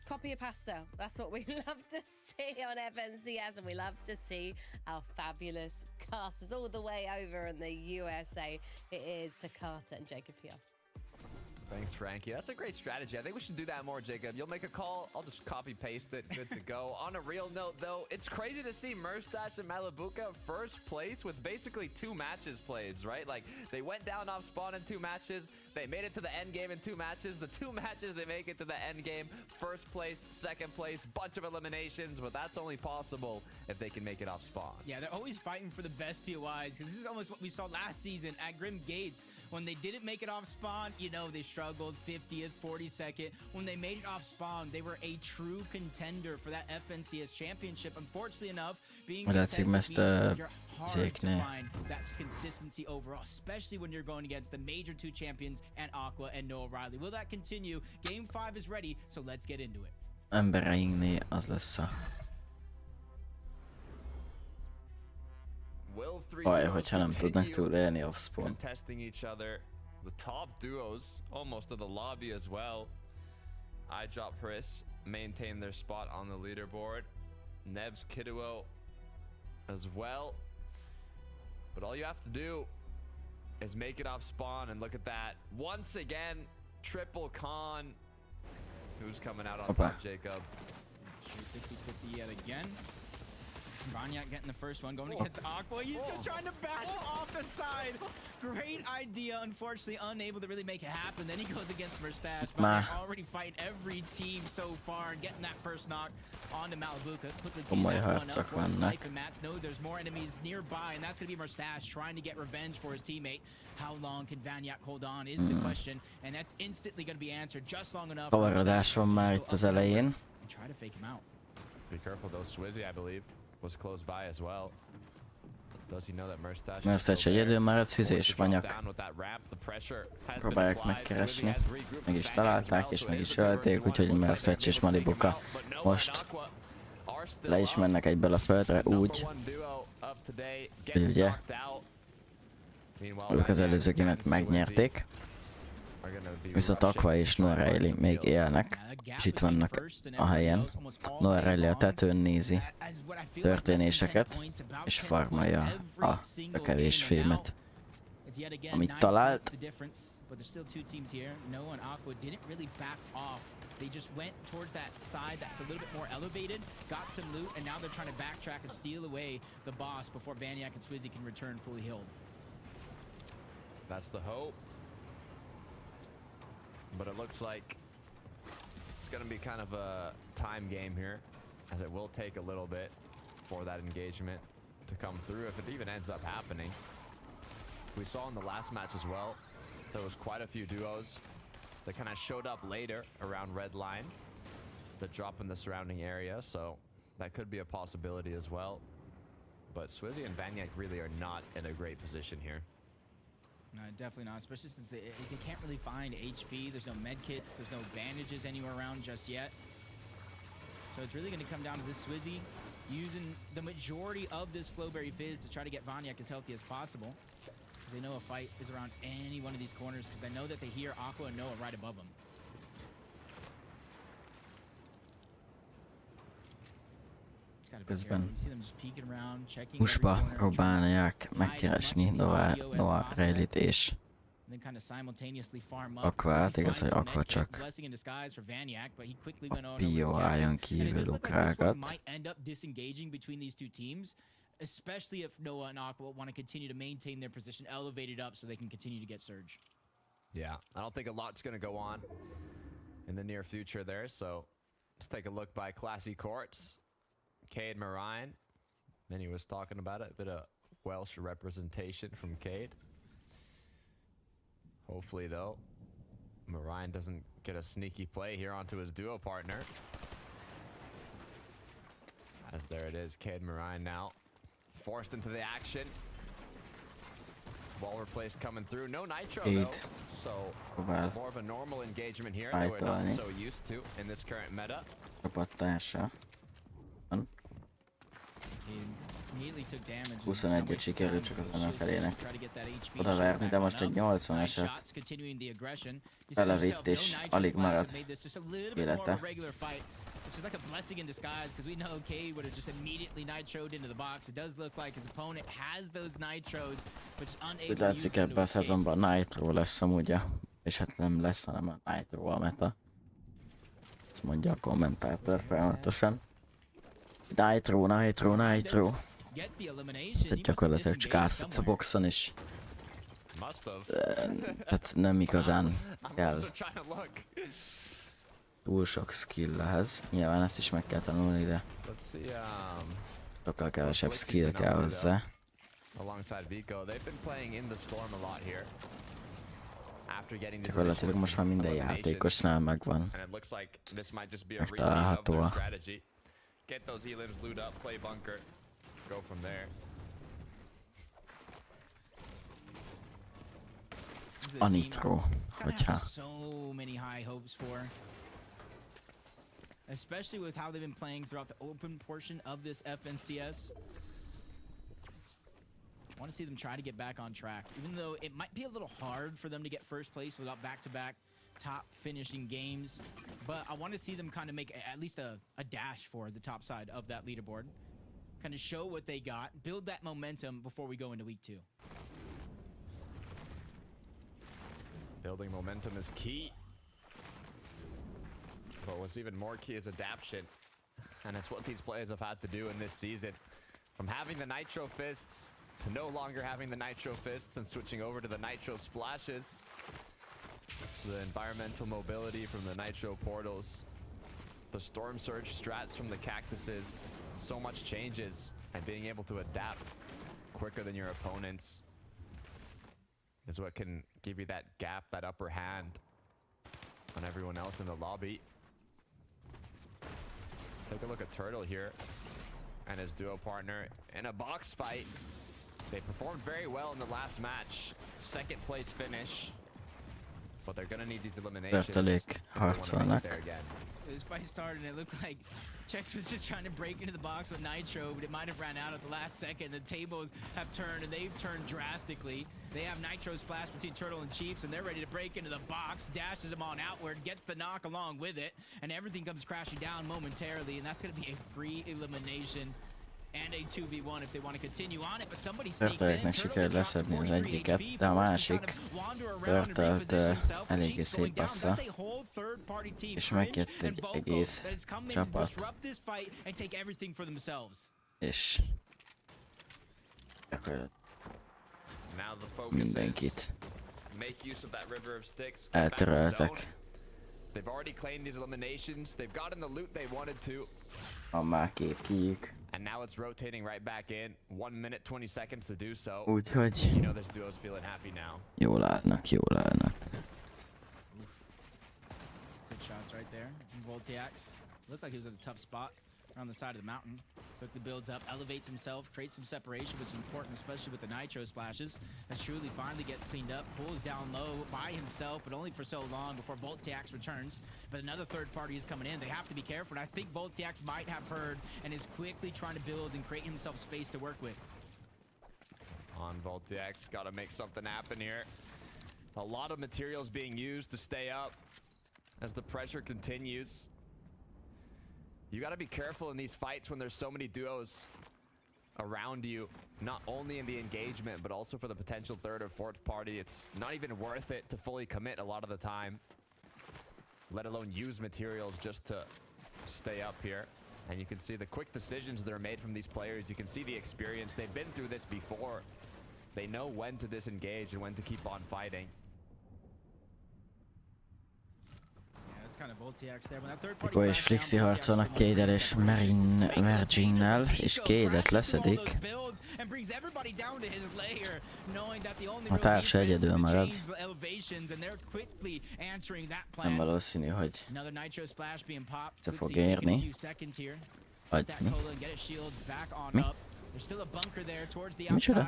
copy a pasta. That's what we love to see on FNCS, and we love to see our fabulous casters all the way over in the USA. It is Takata and Jacob PR. Thanks, Frankie. That's a great strategy. I think we should do that more, Jacob. You'll make a call. I'll just copy paste it. Good to go. On a real note, though, it's crazy to see Merstash and Malibuca first place with basically 2 matches played, right? Like, they went down off spawn in 2 matches. They made it to the end game in 2 matches. The 2 matches, they make it to the end game. First place, second place, bunch of eliminations, but that's only possible if they can make it off spawn. Yeah, they're always fighting for the best POIs, because this is almost what we saw last season at Grim Gates. When they didn't make it off spawn, you know, they struggled 50th, 42nd. When they made it off spawn, they were a true contender for that FNCS championship. Unfortunately enough, being Látszik, mert you're hard to Zéknél. find that consistency overall, especially when you're going against the major 2 champions and Aqua and Noah Riley. Will that continue? Game 5 is ready, so let's get into it. Embereinknél az lesz a Will 3 baj, duos hogyha nem tudnak continue túlélni off-spawn. contesting each other. The top duos almost to the lobby as well. I Drop Chris maintain their spot on the leaderboard. Nebs Kiduo as well. But all you have to do is make it off spawn, and look at that. Once again, triple con. Who's coming out on Opa. top, Jacob? 50-50 yet again. Vanyak getting the first one, going against Aqua. He's just trying to bash him off the side. Great idea. Unfortunately, unable to really make it happen. Then he goes against Merstash. But Ma. they're already fighting every team so far and getting that first knock onto Malibuca. Quickly Komoly getting that one harcok up for the vannak. Siphon Mats. No, there's more enemies nearby, and that's going to be Merstash trying to get revenge for his teammate. How long can Vanyak hold on is the question, and that's instantly going to be answered just long enough. for Kavarodás Merstash van to már go itt up az and over elején. and try to fake him out. Be careful though. Swizzy, I believe, was close by as well. Does he know that Merstash is Merstash still there? egyedül maradt, Hüzi Forced és to drop Vanyak down with that ramp. The pressure has been próbálják applied. megkeresni. Swizzy has regrouped Meg with is Vanyak találták, as és well, meg so is it is a ölték, 2-1. úgyhogy Looks like Merstash they're és able to take him Malibuca out, but Noah most and Aqua are still le is up. mennek egyből a földre úgy, Number 1 duo of today hogy gets ugye knocked out. Meanwhile, ők az Vanyak előző and gémet Swizzy megnyerték, are gonna be viszont rushing Aqua és to try Noah and Riley some még kills. élnek, és itt vannak a helyen. Noah Riley a tetőn nézi történéseket, és farmolja a kevés fémet, amit talált. But there's still 2 teams here. Noah and Aqua didn't really back off. They just went towards that side that's a little bit more elevated, got some loot, and now they're trying to backtrack and steal away the boss before Vanyak and Swizzy can return fully healed. That's the hope. But it looks like it's going to be kind of a time game here, as it will take a little bit for that engagement to come through, if it even ends up happening. We saw in the last match as well, there was quite a few duos that kind of showed up later around red line that drop in the surrounding area, so that could be a possibility as well. But Swizzy and Vanyak really are not in a great position here. No, definitely not, especially since they can't really find HP. There's no med kits, there's no bandages anywhere around just yet. So it's really going to come down to this Swizzy using the majority of this Flowberry Fizz to try to get Vanyak as healthy as possible. Because they know a fight is around any one of these corners, because I know that they hear Aqua and Noah right above them. Közben pushba próbálják megkeresni Noah Riley-t és Aquát, igaz, hogy Aqua csak a POI-on kívül ugrálgat. Especially if Noah and Aqua want to continue to maintain their position elevated up so they can continue to get Surge. Yeah, I don't think a lot's going to go on in the near future there, so Let's take a look by Classy Courts. Cade Marine. Then he was talking about it. A bit of Welsh representation from Cade. Hopefully, though, Marine doesn't get a sneaky play here onto his duo partner. As there it is, Cade Marine now forced into the action. Ball replaced coming through. No nitro, though. So, Well. more of a normal engagement here that we're not so used to in this current meta. Csapatása. Van. He immediately took damage. 21-et sikerült csak az ellenfelének Try to get that HP odaverni, de most egy 80 Nice eset. shots, continuing the aggression. Belevitt és alig maradt élete. Which is like a blessing in disguise, because we know Cade would have just immediately nitroed into the box. It does look like his opponent has those nitros, but is unable Úgy to use látszik, them ebben to a escape. szezonban Nitro lesz amúgy és hát nem lesz, hanem a Nitro a meta. Ezt mondja a kommentátor folyamatosan. Nitro, Nitro, Nitro. Get the elimination. Tehát gyakorlatilag csak átszedsz a boxon is. Must have. Hát nem igazán I'm kell also trying to look. túl sok skill ehhez. Nyilván ezt is meg kell tanulni, de Let's see. sokkal kevesebb skill kell hozzá. Alongside Vico, they've been playing in the storm a lot here. After getting this Gyakorlatilag most már minden játékosnál megvan. and it looks like this might just be a Megtalálható repeat of their a strategy. Get those elims loot up, play bunker, go from there. a Nitro, hogyha So many high hopes for. Especially with how they've been playing throughout the open portion of this FNCS. I want to see them try to get back on track, even though it might be a little hard for them to get first place without back-to-back top finishing games. But I want to see them kind of make at least a dash for the top side of that leaderboard. Kind of show what they got, build that momentum before we go into week 2. Building momentum is key. But what's even more key is adaptation. And it's what these players have had to do in this season. From having the Nitro Fists to no longer having the Nitro Fists and switching over to the Nitro Splashes. The environmental mobility from the Nitro Portals. The Storm Surge strats from the Cactuses. So much changes, and being able to adapt quicker than your opponents is what can give you that gap, that upper hand on everyone else in the lobby. Take a look at Turtle here and his duo partner in a box fight. They performed very well in the last match. Second place finish. But they're gonna need these eliminations if they want to make it there again. This fight started and it looked like Chex was just trying to break into the box with Nitro, but it might have ran out at the last second. The tables have turned, and they've turned drastically. They have Nitro splash between Turtle and Chiefs, and they're ready to break into the box, dashes them on outward, gets the knock along with it, and everything comes crashing down momentarily, and that's going to be a free elimination and a 2v1 if they want to continue on it, but somebody sneaks in. Törtöleknek sikerült leszedni az egyiket, de a másik Törtölt eléggé szép passza, és megjött egy egész csapat, és gyakorlatilag mindenkit eltöröltek. They've already claimed these eliminations. They've gotten the loot they wanted to. Van már két kijük. And now it's rotating right back in. 1 minute, 20 seconds to do so. Úgyhogy You know this duo's feeling happy now. jól állnak, jól állnak. Good shots right there. Voltiax looked like he was at a tough spot around the side of the mountain. Quickly builds up, elevates himself, creates some separation, which is important, especially with the Nitro splashes. As Truly finally gets cleaned up, pulls down low by himself, but only for so long before Voltiax returns. But another third party is coming in. They have to be careful, and I think Voltiax might have heard and is quickly trying to build and create himself space to work with. On Voltiax, gotta make something happen here. A lot of materials being used to stay up as the pressure continues. You gotta be careful in these fights when there's so many duos around you, not only in the engagement, but also for the potential third or fourth party. It's not even worth it to fully commit a lot of the time, let alone use materials just to stay up here. And you can see the quick decisions that are made from these players. You can see the experience. They've been through this before. They know when to disengage and when to keep on fighting. Vico és Flixi harcolnak Cade-el és Merginnel, és Cade-et leszedik. A társa egyedül marad. Nem valószínű, hogy te fog érni. Hagyni. Mi? Micsoda?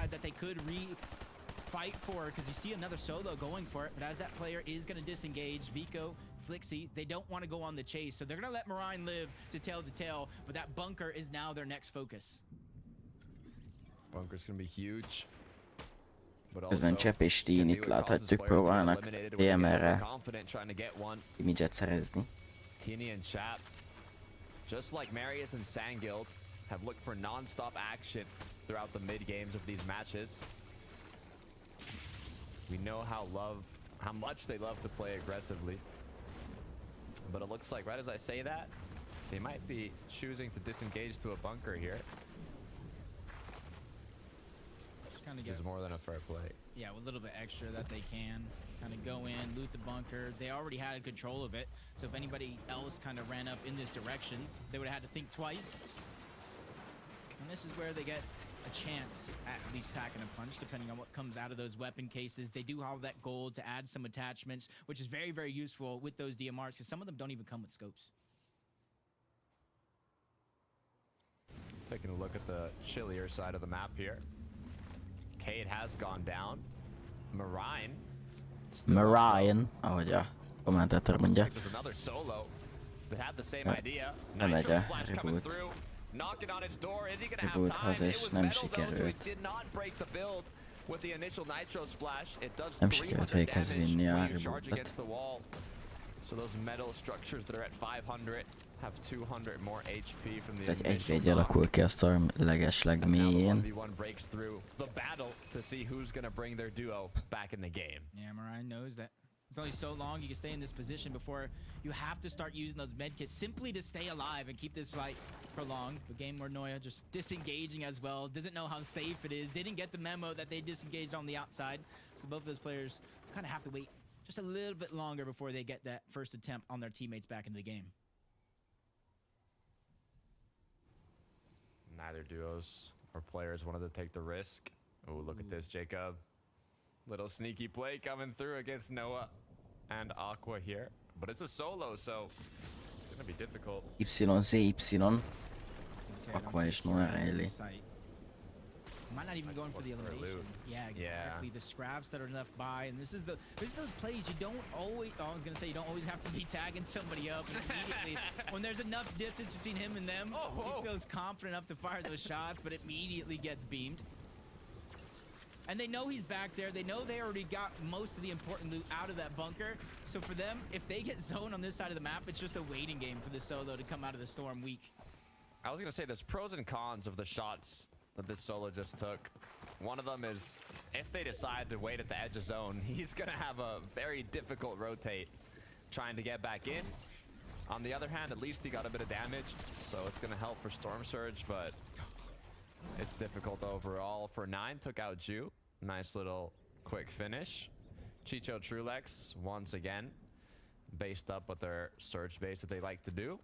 Fight for because you see another solo going for it, but as that player is going to disengage, Vico, Flixi, they don't want to go on the chase, so they're going to let Marine live to tell the tale, but that bunker is now their next focus. Bunker's going to be huge. Közben Csepp és Teen itt láthatjuk, próbálnak TMR-re image-et szerezni. Teeny and Chap, just like Marius and Sangild, have looked for non-stop action throughout the mid games of these matches. We know how much they love to play aggressively. But it looks like right as I say that, they might be choosing to disengage to a bunker here. Is more than a fair play. Yeah, a little bit extra that they can kind of go in, loot the bunker. They already had control of it, so if anybody else kind of ran up in this direction, they would have had to think twice. And this is where they get a chance at least packing a punch, depending on what comes out of those weapon cases. They do have that gold to add some attachments, which is very, very useful with those DMRs, because some of them don't even come with scopes. Taking a look at the chillier side of the map here. Cade has gone down. Marine, ahogy a kommentátor mondja. There's another solo that had the same idea. Nem megy a reboot. Knocking on its door. Is he gonna have Reboothoz time? It és was nem metal though, so he sikerült. did not break the build with the initial nitro splash. It does Nem sikerült 300 véghez damage vinni a when you charge rebootot. against the wall. So those metal structures that are at 500 have 200 more HP from the Egy initial 1v1 alakul ki a Storm legesleg as now the mélyén. 1v1 breaks through the battle to see who's gonna bring their duo back in the game. Yeah, Marine knows that. It's only so long you can stay in this position before you have to start using those medkits simply to stay alive and keep this fight prolonged. The game where Noya just disengaging as well, doesn't know how safe it is, didn't get the memo that they disengaged on the outside. So both of those players kind of have to wait just a little bit longer before they get that first attempt on their teammates back into the game. Neither duos or players wanted to take the risk. Oh, look at this, Jacob. Little sneaky play coming through against Noah and Aqua here. But it's a solo, so it's going to be difficult. YZY. Aqua és Noah rejli. Might not even going for the What's their elimination. loot? Yeah, exactly. Yeah. The scraps that are left by, and this is those plays you don't always. Oh, I was gonna say you don't always have to be tagging somebody up and immediately. When there's enough distance between him and them, he feels confident enough to fire those shots, but immediately gets beamed. And they know he's back there. They know they already got most of the important loot out of that bunker. So for them, if they get zoned on this side of the map, it's just a waiting game for the solo to come out of the storm weak. I was going to say there's pros and cons of the shots that this solo just took. One of them is if they decide to wait at the edge of zone, he's going to have a very difficult rotate trying to get back in. On the other hand, at least he got a bit of damage, so it's going to help for Storm Surge, but it's difficult overall. For 9, took out Ju. Nice little quick finish. Chicho Trulex, once again, based up with their Surge base that they like to do.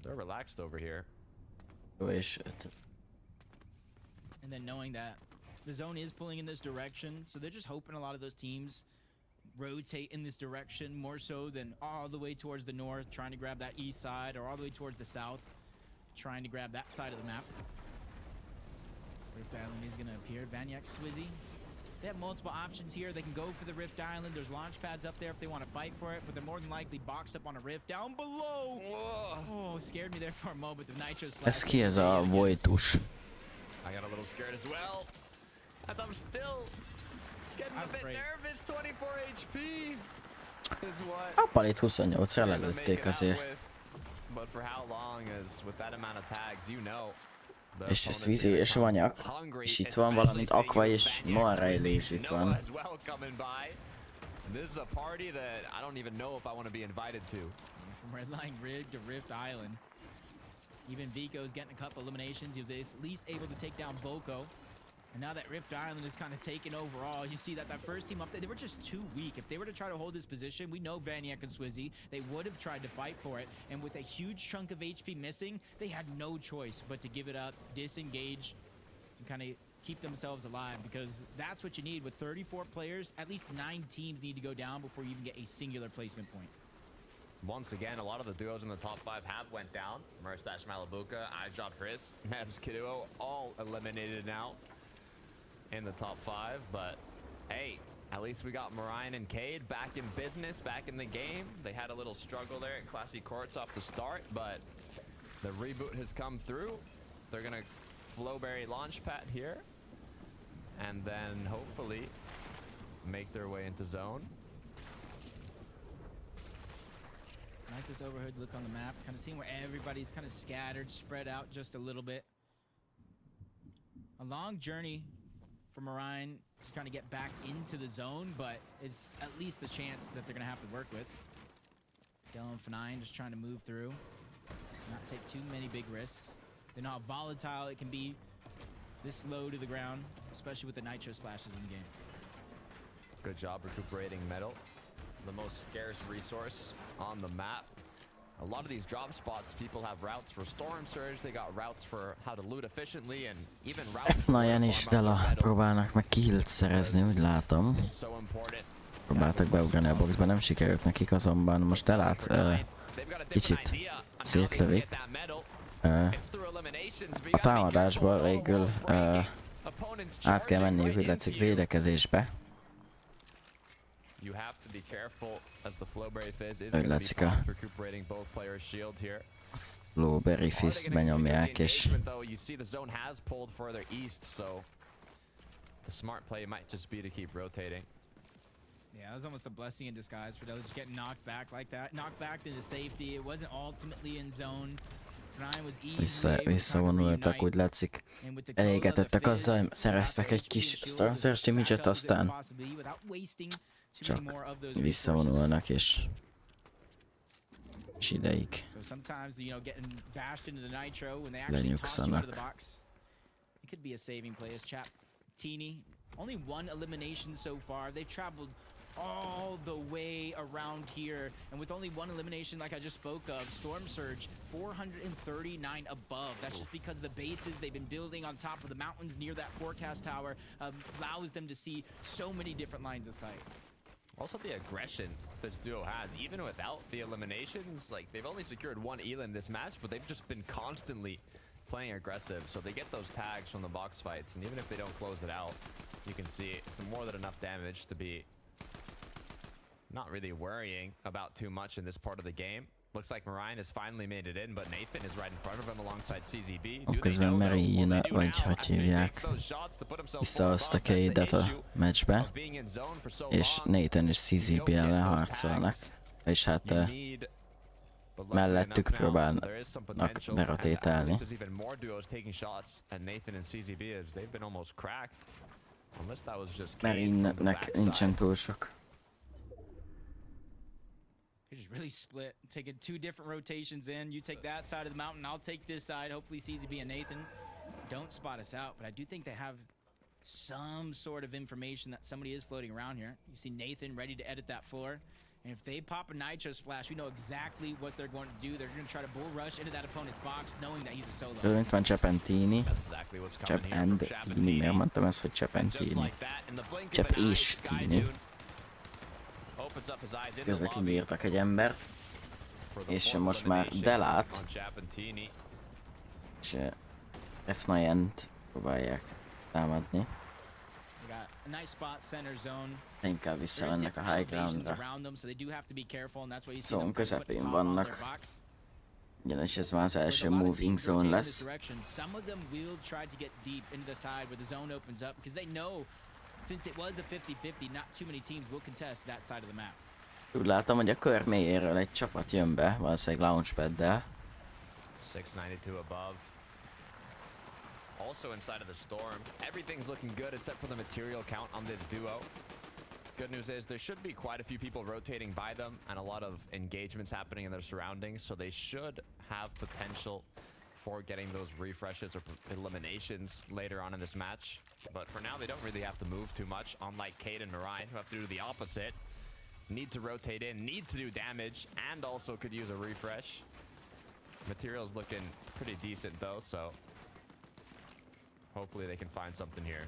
They're relaxed over here. Jó és 5. And then knowing that the zone is pulling in this direction, so they're just hoping a lot of those teams rotate in this direction more so than all the way towards the north, trying to grab that east side, or all the way towards the south, trying to grab that side of the map. Rift Island is going to appear. Vanyak, Swizzy. They have multiple options here. They can go for the Rift Island. There's launch pads up there if they want to fight for it, but they're more than likely boxed up on a rift down below. Oh, scared me there for a moment. The Nitro splash. Ez ki ez a Vojtus? I got a little scared as well, as I'm still getting a bit nervous. 24 HP is what A palit 28-ra I'm lelőtték making out azért. with. But for how long is with that amount of tags, you know. The És opponents Swizzy here és come Vanyak. hungry, És itt van especially valamint seeing Aqua you és Vanyak, Noah Swizzy, Riley is itt Noah van. as well coming by. This is a party that I don't even know if I want to be invited to. From Redline Rig to Rift Island. Even Vico's getting a couple eliminations. He was at least able to take down Voco. And now that Rift Island is kind of taken overall, you see that first team up there, they were just too weak. If they were to try to hold this position, we know Vaniac and Swizzy, they would have tried to fight for it. And with a huge chunk of HP missing, they had no choice but to give it up, disengage, and kind of keep themselves alive, because that's what you need. With 34 players, at least 9 teams need to go down before you even get a singular placement point. Once again, a lot of the duos in the top 5 have went down. Merstash, Malabuka, iJot, Chris, Nebs, Kiduo, all eliminated now in the top 5. But hey, at least we got Marion and Cade back in business, back in the game. They had a little struggle there at Classy Courts off the start, but the reboot has come through. They're gonna Flowberry Launchpad here, and then hopefully make their way into zone. I like this overhead look on the map, kind of seeing where everybody's kind of scattered, spread out just a little bit. A long journey for Marion to trying to get back into the zone, but it's at least a chance that they're going to have to work with. Dylan F9 just trying to move through, not take too many big risks. They know how volatile it can be this low to the ground, especially with the nitro splashes in the game. Good job recuperating metal, the most scarce resource on the map. A lot of these drop spots, people have routes for Storm Surge, they got routes for how to loot efficiently, and even routes for F9-en is Dela próbálnak meg killt szerezni, úgy látom. so important. Próbáltak beugrani a boxba, nem sikerült nekik, azonban most Delát kicsit szétlövik. A támadásból végül át kell menniük, úgy látszik, védekezésbe. You have to be careful as the Flowberry Fizz is Úgy going to látszik be a recuperating both players' shield here. Flowberry Fist benyomják, és Though you see the zone has pulled further east, so the smart play might just be to keep rotating. Yeah, that was almost a blessing in disguise for them, just getting knocked back like that. Knocked back into safety. It wasn't ultimately in zone. Ryan was easily visszavonultak, úgy látszik. Elégedettek azzal, szereztek egy kis Storm Surge damage-et, aztán csak visszavonulnak, és ideig lenyugszanak. It could be a saving play as Chap Teeny. Only one elimination so far. They've traveled all the way around here, and with only one elimination, like I just spoke of, Storm Surge 439 above. That's just because the bases they've been building on top of the mountains near that forecast tower allows them to see so many different lines of sight. Also, the aggression this duo has, even without the eliminations, like they've only secured 1 in this match, but they've just been constantly playing aggressive, so they get those tags from the box fights, and even if they don't close it out, you can see it's more than enough damage to be not really worrying about too much in this part of the game. Looks like Marion has finally made it in, but Nathan is right in front of him alongside CZB. Közben Marina, vagy hogy hívják, visszahozta Cade-et a meccsbe, és Nathan és CZB ellen harcolnak. És hát mellettük próbálnak berotétálni. Marinnek nincsen túl sok. They just really split, taking 2 different rotations in. You take that side of the mountain, I'll take this side. Hopefully CZB and Nathan don't spot us out, but I do think they have some sort of information that somebody is floating around here. You see Nathan ready to edit that floor. And if they pop a nitro splash, we know exactly what they're going to do. They're going to try to bull rush into that opponent's box, knowing that he's a solo. Tőlünk van Csepentini. Csepentini, miért mondtam ezt, hogy Csepentini? Csep és Tini. Közben kibírtak egy embert, és most már Delát, és F9-t próbálják támadni. Inkább visszamennek a high groundra. Zone közepén vannak. Ugyanis ez már az első moving zone lesz. Since it was a 50-50, not too many teams will contest that side of the map. Úgy látom, hogy a kör mélyéről egy csapat jön be, valószínűleg launchpad-del. 692 above. Also inside of the storm. Everything's looking good except for the material count on this duo. Good news is there should be quite a few people rotating by them and a lot of engagements happening in their surroundings, so they should have potential before getting those refreshes or eliminations later on in this match. But for now, they don't really have to move too much, unlike Cade and Mariah, who have to do the opposite. Need to rotate in, need to do damage, and also could use a refresh. Material's looking pretty decent, though, so hopefully they can find something here.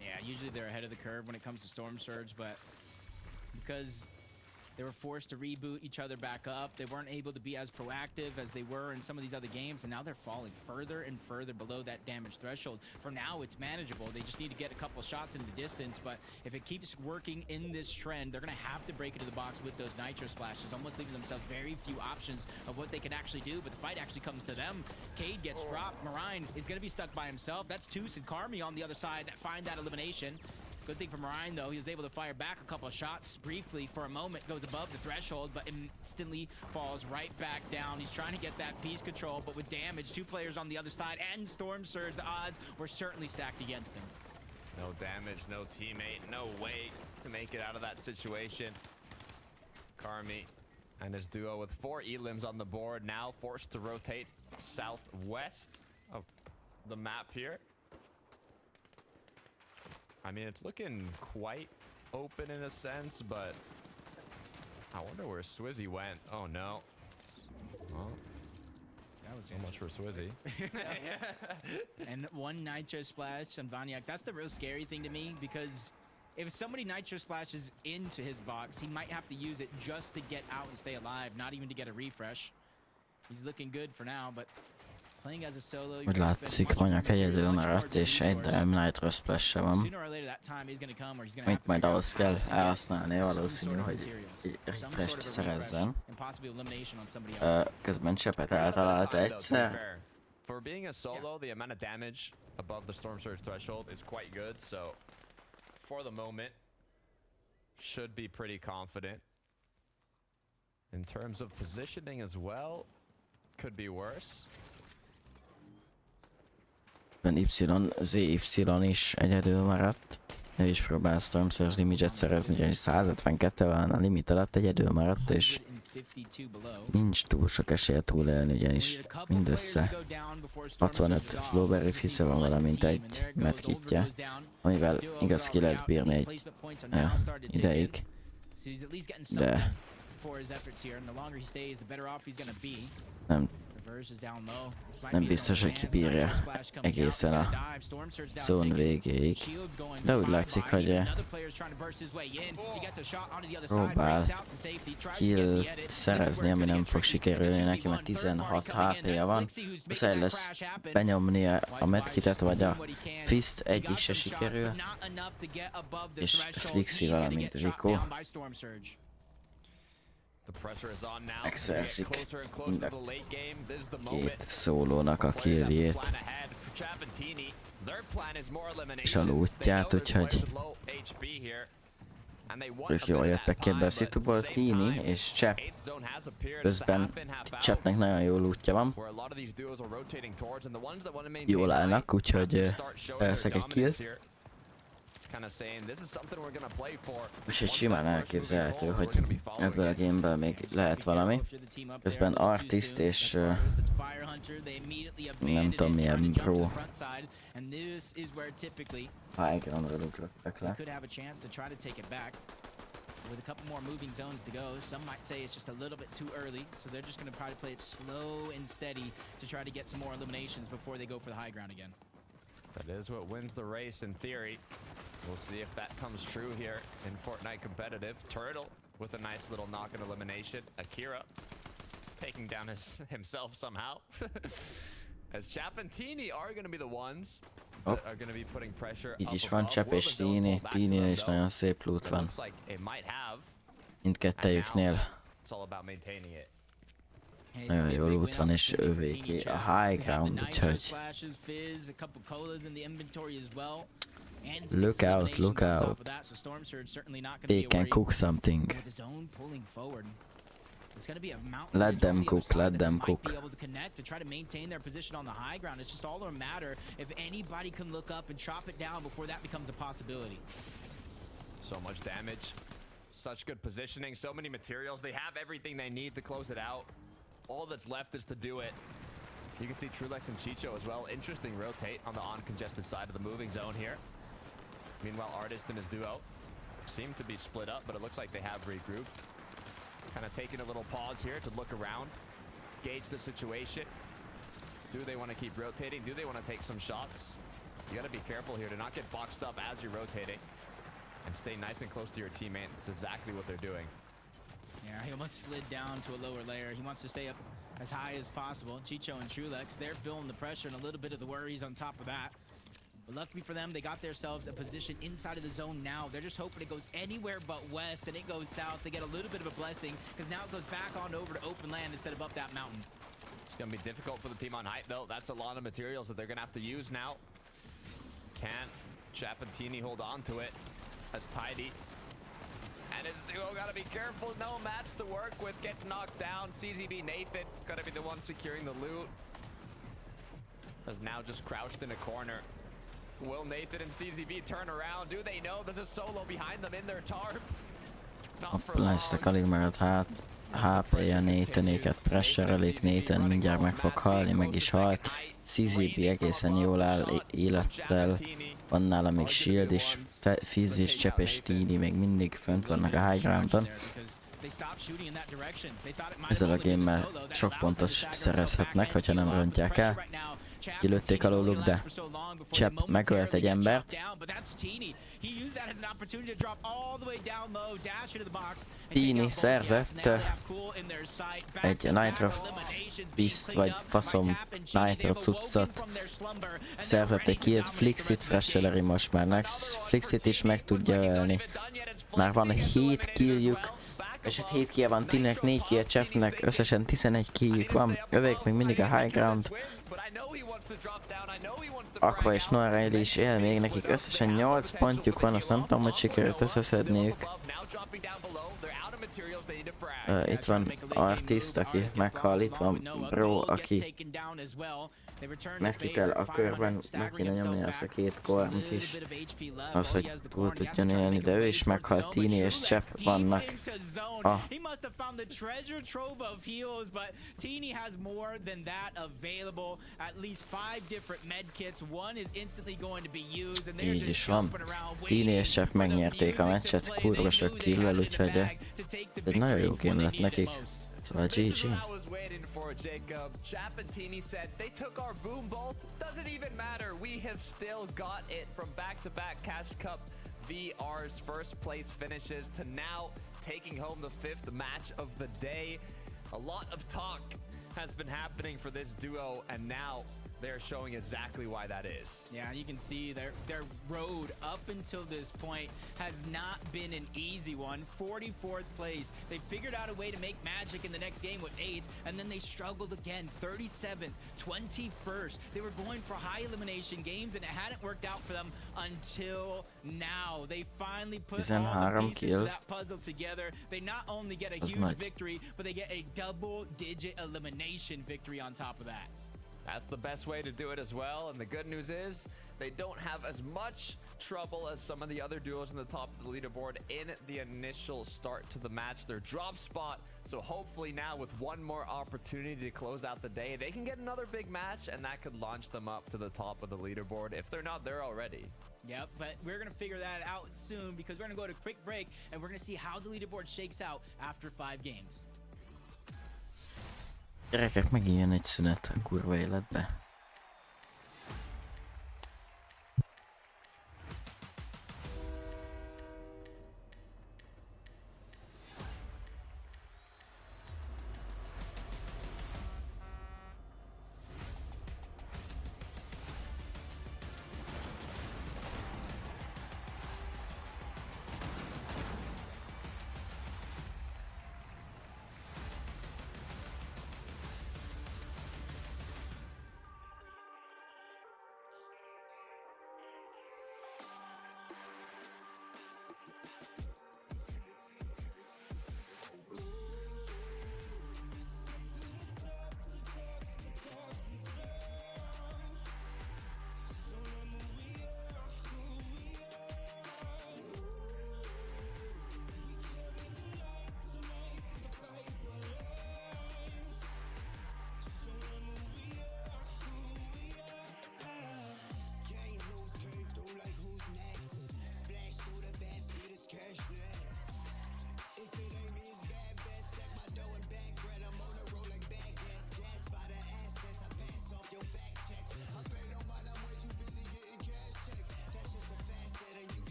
Yeah, usually they're ahead of the curve when it comes to Storm Surge, but because they were forced to reboot each other back up, they weren't able to be as proactive as they were in some of these other games, and now they're falling further and further below that damage threshold. For now, it's manageable. They just need to get a couple shots into the distance, but if it keeps working in this trend, they're going to have to break into the box with those Nitro Splashes, almost leaving themselves very few options of what they can actually do, but the fight actually comes to them. Cade gets dropped. Marine is going to be stuck by himself. That's Toos and Karmi on the other side that find that elimination. Good thing for Marine, though, he was able to fire back a couple of shots briefly for a moment, goes above the threshold, but instantly falls right back down. He's trying to get that piece control, but with damage, 2 players on the other side, and Storm Surge, the odds were certainly stacked against him. No damage, no teammate, no way to make it out of that situation. Karmi and his duo with 4 elims on the board, now forced to rotate southwest of the map here. I mean, it's looking quite open in a sense, but I wonder where Swizzy went. Oh, no. Well, That was so much for Swizzy. And 1 Nitro Splash on Vanyak. That's the real scary thing to me, because if somebody Nitro Splashes into his box, he might have to use it just to get out and stay alive, not even to get a refresh. He's looking good for now, but playing as a solo, Úgy látszik, Vanyak egyedül maradt, és egy Dime Nitro Splash-e van. Sooner or later that time is going to come where he's going to have Amit to majd figure ahhoz out kell how to get elhasználni valószínű, some sort of hogy materials, egy some sort refresh-t of a szerezzen. refresh, and possibly elimination on somebody else. Közben csepet eltalálta egyszer. For being a solo, the amount of damage above the Storm Surge threshold is quite good, so for the moment, should be pretty confident. In terms of positioning as well, could be worse. ZY is egyedül maradt. Ő is próbál Storm Surge limitet szerezni, ugyanis 152 van a limit alatt, egyedül maradt, és 152 below. nincs túl sok esélye túlélni, ugyanis mindössze 65 Flowberry Fisze van, valamint egy medkitje, amivel igaz ki lehet bírni egy ideig, de nem biztos, hogy kibírja egészen a zone végéig. De úgy látszik, hogy próbál killt szerezni, ami nem fog sikerülni neki, mert 16 HP-ja van. Muszáj lesz benyomnia a medkitet, vagy a fist, egyik se sikerül. És Flixi, valamint Rico megszerzik mind a 2 szólónak a killjét és a lootját, úgyhogy ők jól jöttek ki ebbe a szituból. Tini és Csepp közben Cseppnek nagyon jó lootja van, jól állnak, úgyhogy elszeg egy kill. Úgyhogy simán elképzelhető, hogy ebből a gameből még lehet valami. Közben Artist és nem tudom milyen bro high groundra ugrottak le. With a couple more moving zones to go, some might say it's just a little bit too early, so they're just going to probably play it slow and steady to try to get some more eliminations before they go for the high ground again. That is what wins the race in theory. We'll see if that comes true here in Fortnite competitive. Turtle with a nice little knock-in elimination. Akira taking down himself somehow. As Chapantini are going to be the ones that are going to be putting pressure Így up is van above. Csepp és Tini. Tini is nagyon szép loot van. Looks like it might have. Mindkettejüknél It's all about maintaining it. nagyon jó loot van, és övéké a high ground, úgyhogy look out, look out. They can cook something. Let them cook, let them cook. Be able to connect to try to maintain their position on the high ground. It's just all a matter if anybody can look up and chop it down before that becomes a possibility. So much damage, such good positioning, so many materials. They have everything they need to close it out. All that's left is to do it. You can see Trulex and Chicho as well. Interesting rotate on the uncongested side of the moving zone here. Meanwhile, Artist and his duo seem to be split up, but it looks like they have regrouped. Kind of taking a little pause here to look around, gauge the situation. Do they want to keep rotating? Do they want to take some shots? You got to be careful here to not get boxed up as you're rotating and stay nice and close to your teammate. It's exactly what they're doing. Yeah, he almost slid down to a lower layer. He wants to stay up as high as possible. Chicho and Trulex, they're feeling the pressure and a little bit of the worries on top of that. But luckily for them, they got themselves a position inside of the zone now. They're just hoping it goes anywhere but west and it goes south. They get a little bit of a blessing because now it goes back on over to open land instead of up that mountain. It's going to be difficult for the team on height, though. That's a lot of materials that they're going to have to use now. Can't Chapantini hold on to it as Tidy. And his duo got to be careful. No mats to work with. Gets knocked down. CZB Nathan got to be the one securing the loot. Has now just crouched in a corner. Will Nathan and CZB turn around? Do they know there's a solo behind them in their tarp? Not for long. Lesztek alig maradt HP-je Nathanéket presserelik, Nathan mindjárt meg fog halni, meg is halt. CZB egészen jól áll élettel, van nála még shield is, Fizz is, Csep és Tini még mindig fönt vannak a high groundon. Ezzel a gémmel sok pontot szerezhetnek, hogyha nem rontják el. Kilőtték alóluk, de Csep megölt egy embert. Tini szerzett egy Nitro Beast vagy faszom Nitro cuccot. Szerzett egy killt, Flixit fresheleri most már. Flixit is meg tudja ölni. Már van 7 killjük. És hát 7 kill van Tininek, 4 kill Csepnek, összesen 11 killjük van. Övék még mindig a high ground. Aqua és Noirel is él még, nekik összesen 8 pontjuk van, azt nem tudom, hogy sikerült összeszedniük. Itt van Artist, aki meghal, itt van Bro, aki neki kell a körben, meg kéne nyomni ezt a 2 kormot is, az, hogy túl tudjon élni, de ő is meghalt, Tini és Csep vannak. Így is van. Tini és Csep megnyerték a meccset, kurva sok kill-vel, úgyhogy egy nagyon jó game lett nekik. Szóval GG. Jacob. Chapantini said they took our boom bolt. Doesn't even matter. We have still got it from back-to-back Cash Cup VR's first place finishes to now taking home the 5th match of the day. A lot of talk has been happening for this duo, and now they're showing exactly why that is. Yeah, you can see their road up until this point has not been an easy one. 44th place. They figured out a way to make magic in the next game with 8th, and then they struggled again. 37th, 21st. They were going for high elimination games, and it hadn't worked out for them until now. They finally put all the pieces of that puzzle together. They not only get a huge victory, but they get a double-digit elimination victory on top of that. That's the best way to do it as well, and the good news is they don't have as much trouble as some of the other duos in the top of the leaderboard in the initial start to the match. Their drop spot, so hopefully now with one more opportunity to close out the day, they can get another big match, and that could launch them up to the top of the leaderboard if they're not there already. Yep, but we're going to figure that out soon because we're going to go to a quick break, and we're going to see how the leaderboard shakes out after 5 games. Gyerekek, megint jön egy szünet a kurva életbe.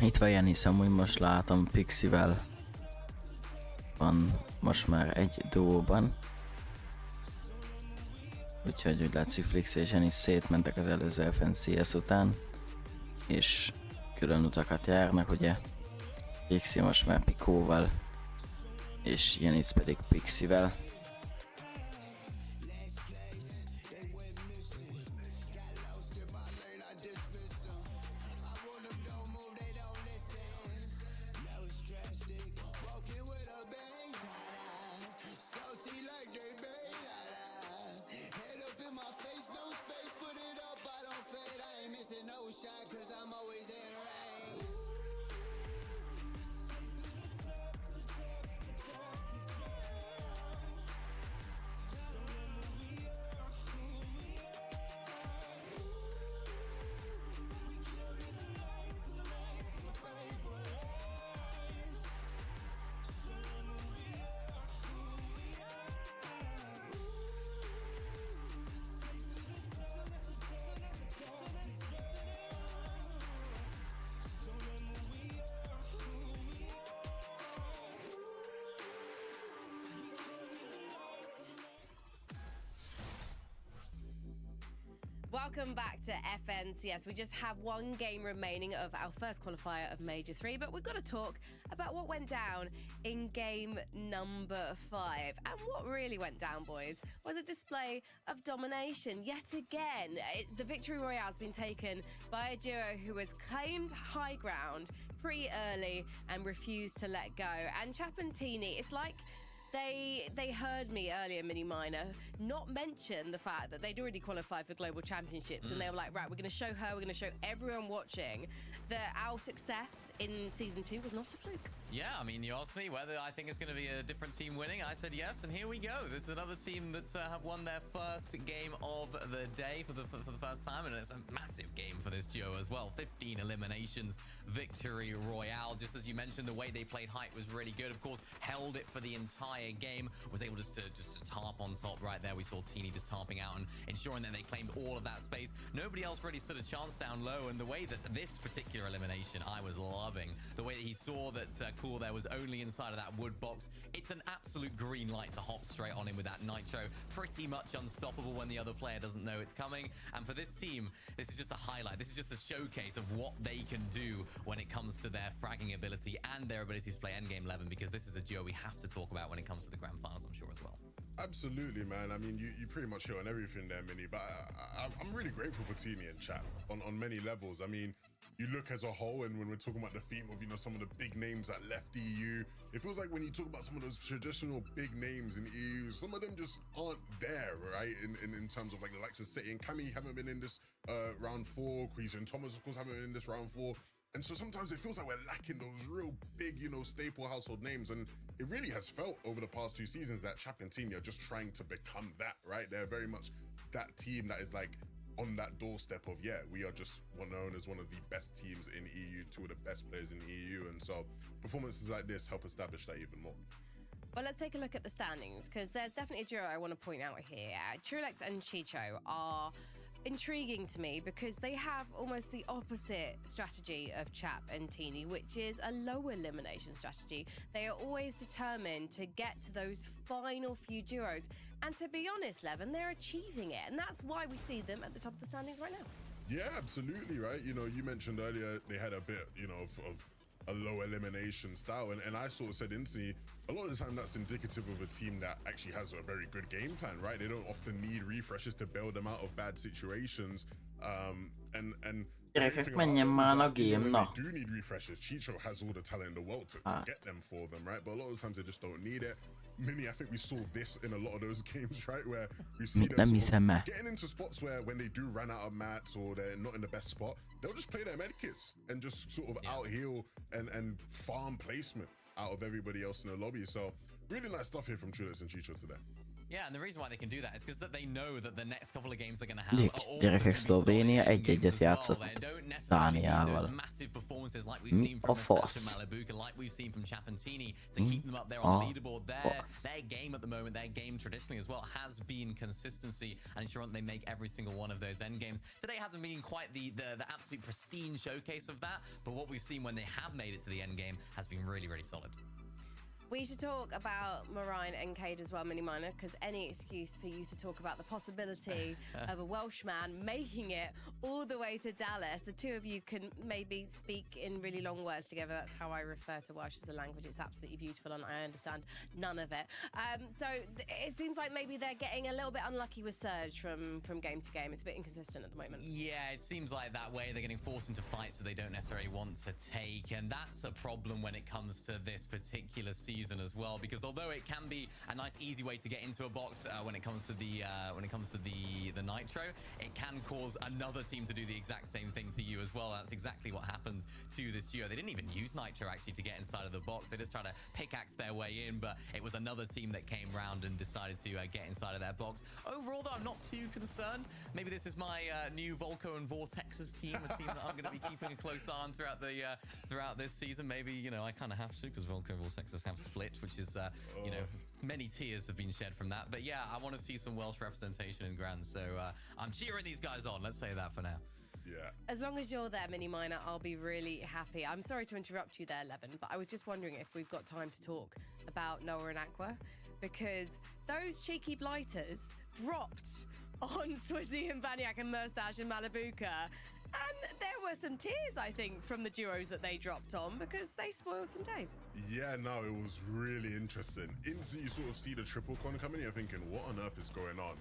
Itt van Janis, amúgy most látom, Pixivel van most már egy duóban. Úgyhogy úgy látszik, Flix és Janis szétmentek az előző FNCS után, és külön utakat járnak, ugye. Pixi most már Pikóval, és Janis pedig Pixivel. Welcome back to FNCS. We just have one game remaining of our first qualifier of Major 3, but we've got to talk about what went down in game number 5. And what really went down, boys, was a display of domination. Yet again, the Victory Royale has been taken by a duo who has claimed high ground pretty early and refused to let go. And Chapantini, it's like they heard me earlier, Mini Minor, not mention the fact that they'd already qualified for global championships, and they were like, right, we're going to show her, we're going to show everyone watching that our success in season 2 was not a fluke. Yeah, I mean, you asked me whether I think it's going to be a different team winning. I said yes, and here we go. This is another team that's have won their first game of the day for the first time, and it's a massive game for this duo as well. 15 eliminations, Victory Royale. Just as you mentioned, the way they played height was really good. Of course, held it for the entire game. Was able just to tarp on top right there. We saw Teeny just tarping out and ensuring that they claimed all of that space. Nobody else really stood a chance down low, and the way that this particular elimination, I was loving. The way that he saw that Cool there was only inside of that wood box. It's an absolute green light to hop straight on him with that Nitro. Pretty much unstoppable when the other player doesn't know it's coming. And for this team, this is just a highlight. This is just a showcase of what they can do when it comes to their fragging ability and their ability to play endgame 11, because this is a duo we have to talk about when it comes to the grand finals, I'm sure, as well. Absolutely, man. I mean, you pretty much hit on everything there, Mini, but I'm really grateful for Teeny and chat on many levels. I mean, you look as a whole, and when we're talking about the theme of, you know, some of the big names that left EU, it feels like when you talk about some of those traditional big names in EU, some of them just aren't there, right? In terms of like the likes of City and Cammy haven't been in this round 4, Queasy and Thomas, of course, haven't been in this round 4. And so sometimes it feels like we're lacking those real big, you know, staple household names. And it really has felt over the past 2 seasons that Chap and Teeny are just trying to become that, right? They're very much that team that is like on that doorstep of, yeah, we are just known as one of the best teams in EU, 2 of the best players in EU. And so performances like this help establish that even more. Well, let's take a look at the standings, because there's definitely a duo I want to point out here. Trulex and Chicho are intriguing to me because they have almost the opposite strategy of Chap and Teeny, which is a low elimination strategy. They are always determined to get to those final few duos. And to be honest, Levin, they're achieving it. And that's why we see them at the top of the standings right now. Yeah, absolutely, right? You know, you mentioned earlier they had a bit, you know, of a low elimination style. And I sort of said instantly, a lot of the time that's indicative of a team that actually has a very good game plan, right? They don't often need refreshes to bail them out of bad situations. And Gyerekek, menjen már a game, na. They do need refreshes. Chicho has all the talent in the world to get them for them, right? But a lot of the times they just don't need it. Mini, I think we saw this in a lot of those games, right? Where we see them sort of getting into spots where when they do run out of mats or they're not in the best spot, they'll just play their medkits and just sort of out heal and farm placement out of everybody else in the lobby. So really nice stuff here from Trulex and Chicho today. Yeah, and the reason why they can do that is because they know that the next couple of games they're going to have Gyerek, are all gyerekek, gonna be solid Szlovénia game egy-egyet games as well. játszott They don't necessarily need Dániával. those massive performances like we've Mi seen a from Mustache fasz? and Malibuca, like we've seen from Chapantini, to keep them up there on the leaderboard. Their game at the moment, their game traditionally as well, has been consistency and ensuring that they make every single one of those end games. Today hasn't been quite the absolute pristine showcase of that, but what we've seen when they have made it to the end game has been really, really solid. We should talk about Marine and Cade as well, Mini Miner, because any excuse for you to talk about the possibility of a Welshman making it all the way to Dallas. The two of you can maybe speak in really long words together. That's how I refer to Welsh as a language. It's absolutely beautiful and I understand none of it. So it seems like maybe they're getting a little bit unlucky with Surge from game to game. It's a bit inconsistent at the moment. Yeah, it seems like that way. They're getting forced into fights that they don't necessarily want to take, and that's a problem when it comes to this particular season as well, because although it can be a nice easy way to get into a box when it comes to the nitro, it can cause another team to do the exact same thing to you as well. That's exactly what happened to this duo. They didn't even use nitro actually to get inside of the box. They just tried to pickaxe their way in, but it was another team that came round and decided to get inside of their box. Overall though, I'm not too concerned. Maybe this is my new Volko and Vortex's team, a team that I'm going to be keeping a close eye on throughout this season. Maybe, you know, I kind of have to, because Volko and Vortexes have split, which is, you know, many tears have been shed from that. But yeah, I want to see some Welsh representation in Grand, so I'm cheering these guys on. Let's say that for now. Yeah. As long as you're there, Mini Miner, I'll be really happy. I'm sorry to interrupt you there, Levin, but I was just wondering if we've got time to talk about Noah and Aqua, because those cheeky blighters dropped on Swizzy and Banyak and Mustache and Malibuca. And there were some tears, I think, from the duos that they dropped on because they spoiled some days. Yeah, no, it was really interesting. Instantly, you sort of see the triple con coming, you're thinking, what on earth is going on?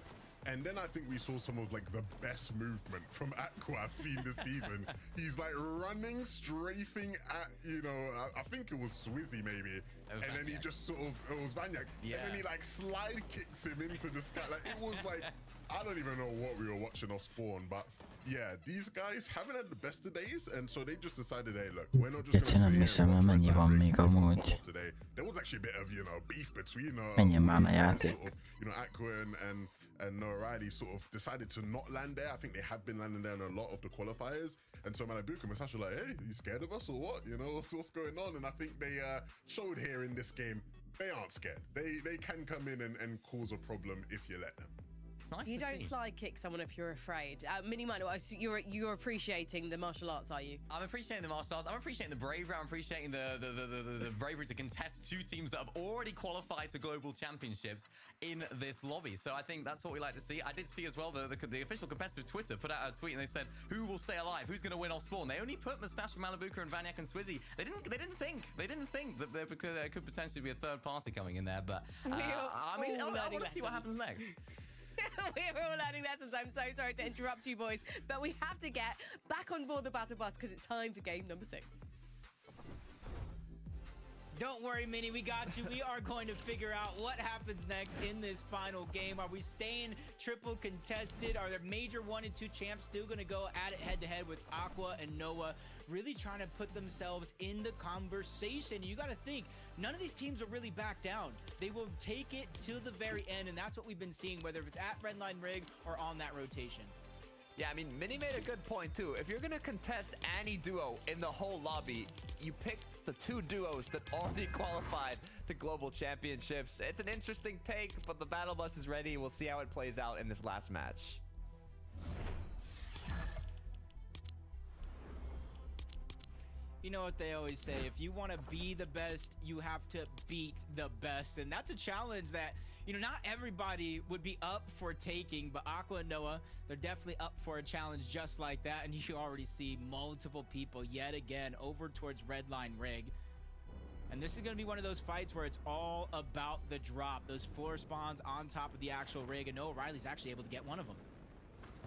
And then I think we saw some of like the best movement from Aqua I've seen this season. He's like running, strafing at, you know, I think it was Swizzy maybe. And then he just sort of, it was Banyak. Yeah. And then he like slide kicks him into the sky. Like it was like, I don't even know what we were watching or Spawn, but yeah, these guys haven't had the best of days, and so they just decided, hey, look, we're not just Geci, nem hiszem, hogy mennyi van még amúgy. today. There was actually a bit of, you know, beef between Menjen már a sort játék. of, you know, Aqua and Noah Riley sort of decided to not land there. I think they had been landing there in a lot of the qualifiers, and so Malibuca and Mustache were like, hey, you scared of us or what? You know, what's going on? And I think they showed here in this game they aren't scared. They can come in and cause a problem if you let them. It's nice You to don't see. slide kick someone if you're afraid. Mini Miner, you're appreciating the martial arts, are you? I'm appreciating the martial arts. I'm appreciating the bravery. I'm appreciating the bravery to contest two teams that have already qualified to global championships in this lobby. So I think that's what we like to see. I did see as well the official competitive Twitter put out a tweet and they said, who will stay alive? Who's going to win off Spawn? They only put Mustache, Malibuca, and Banyak and Swizzy. They didn't think that there could potentially be a third party coming in there. But I mean, I want to see what happens next. We're all learning lessons. I'm so sorry to interrupt you, boys, but we have to get back on board the battle bus because it's time for game number 6. Don't worry, Mini, we got you. We are going to figure out what happens next in this final game. Are we staying triple contested? Are there major 1 and 2 champs still going to go at it head-to-head with Aqua and Noah, really trying to put themselves in the conversation? You got to think, none of these teams will really back down. They will take it to the very end, and that's what we've been seeing, whether it's at Redline Rig or on that rotation. Yeah, I mean, Mini made a good point too. If you're gonna contest any duo in the whole lobby, you pick the 2 duos that already qualified to global championships. It's an interesting take, but the battle bus is ready. We'll see how it plays out in this last match. You know what they always say, if you want to be the best, you have to beat the best. And that's a challenge that, you know, not everybody would be up for taking, but Aqua and Noah, they're definitely up for a challenge just like that. And you already see multiple people yet again over towards Redline Rig. And this is going to be one of those fights where it's all about the drop. Those floor spawns on top of the actual rig, and Noah Riley's actually able to get one of them.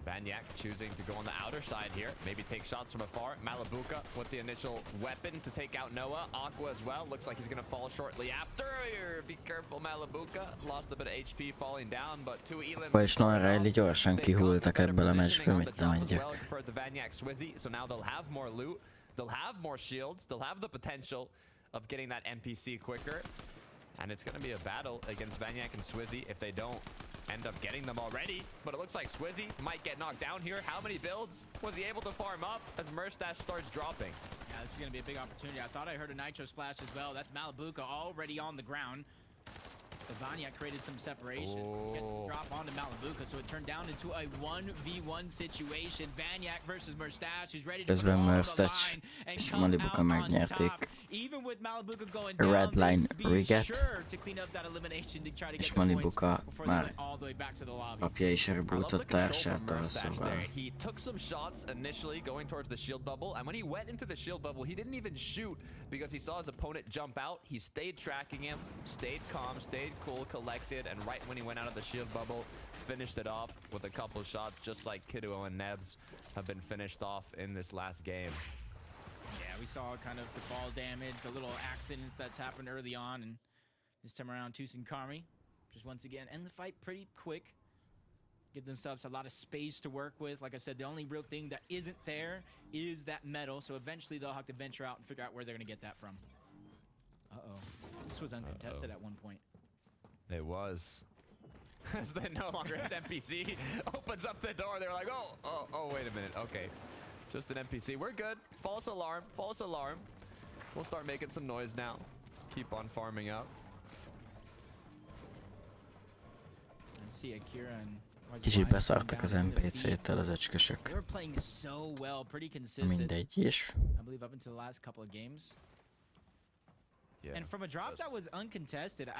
Banyak choosing to go on the outer side here, maybe take shots from afar. Malibuca with the initial weapon to take out Noah. Aqua as well, looks like he's gonna fall shortly after. Be careful, Malibuca. Lost a bit of HP falling down, but 2 elims. És Noah Riley gyorsan kihultak ebből a meccsből, mit nem egyek. Compared to Banyak Swizzy, so now they'll have more loot, they'll have more shields, they'll have the potential of getting that NPC quicker. And it's going to be a battle against Vanyak and Swizzy if they don't end up getting them already. But it looks like Swizzy might get knocked down here. How many builds was he able to farm up as Merstash starts dropping? Yeah, this is going to be a big opportunity. I thought I heard a Nitro splash as well. That's Malibuka already on the ground. The Vanyak created some separation. Gets the drop onto Malibuka, so it turned down into a 1v1 situation. Vanyak versus Merstash, who's ready to put it Közben all on the Merstash line and és come Malibuka out on megnyerték. top. Even with Malibuka going A down, red line be riget. sure to clean up that elimination to try to És get the points Malibuka before they már went all the way back to the lobby. apja is I love the rebootott control from társától, Merstash szóval there. He took some shots initially going towards the shield bubble, and when he went into the shield bubble, he didn't even shoot because he saw his opponent jump out. He stayed tracking him, stayed calm, stayed cool, collected, and right when he went out of the shield bubble, finished it off with a couple shots, just like Kiduo and Nebs have been finished off in this last game. Yeah, we saw kind of the fall damage, the little accidents that's happened early on, and this time around, Tucson Kami just once again end the fight pretty quick. Give themselves a lot of space to work with. Like I said, the only real thing that isn't there is that metal, so eventually they'll have to venture out and figure out where they're going to get that from. Uh-oh. This was uncontested at one point. It was. As then no longer his NPC opens up the door. They're like, oh, wait a minute. Okay. Just an NPC. We're good. False alarm. False alarm. We'll start making some noise now. Keep on farming up. I see Akira and kicsit beszartak az NPC-től az öcskösök. They were playing so well, pretty consistent. Mindegy is. I believe up until the last couple of games. Yeah. And from a drop that was uncontested,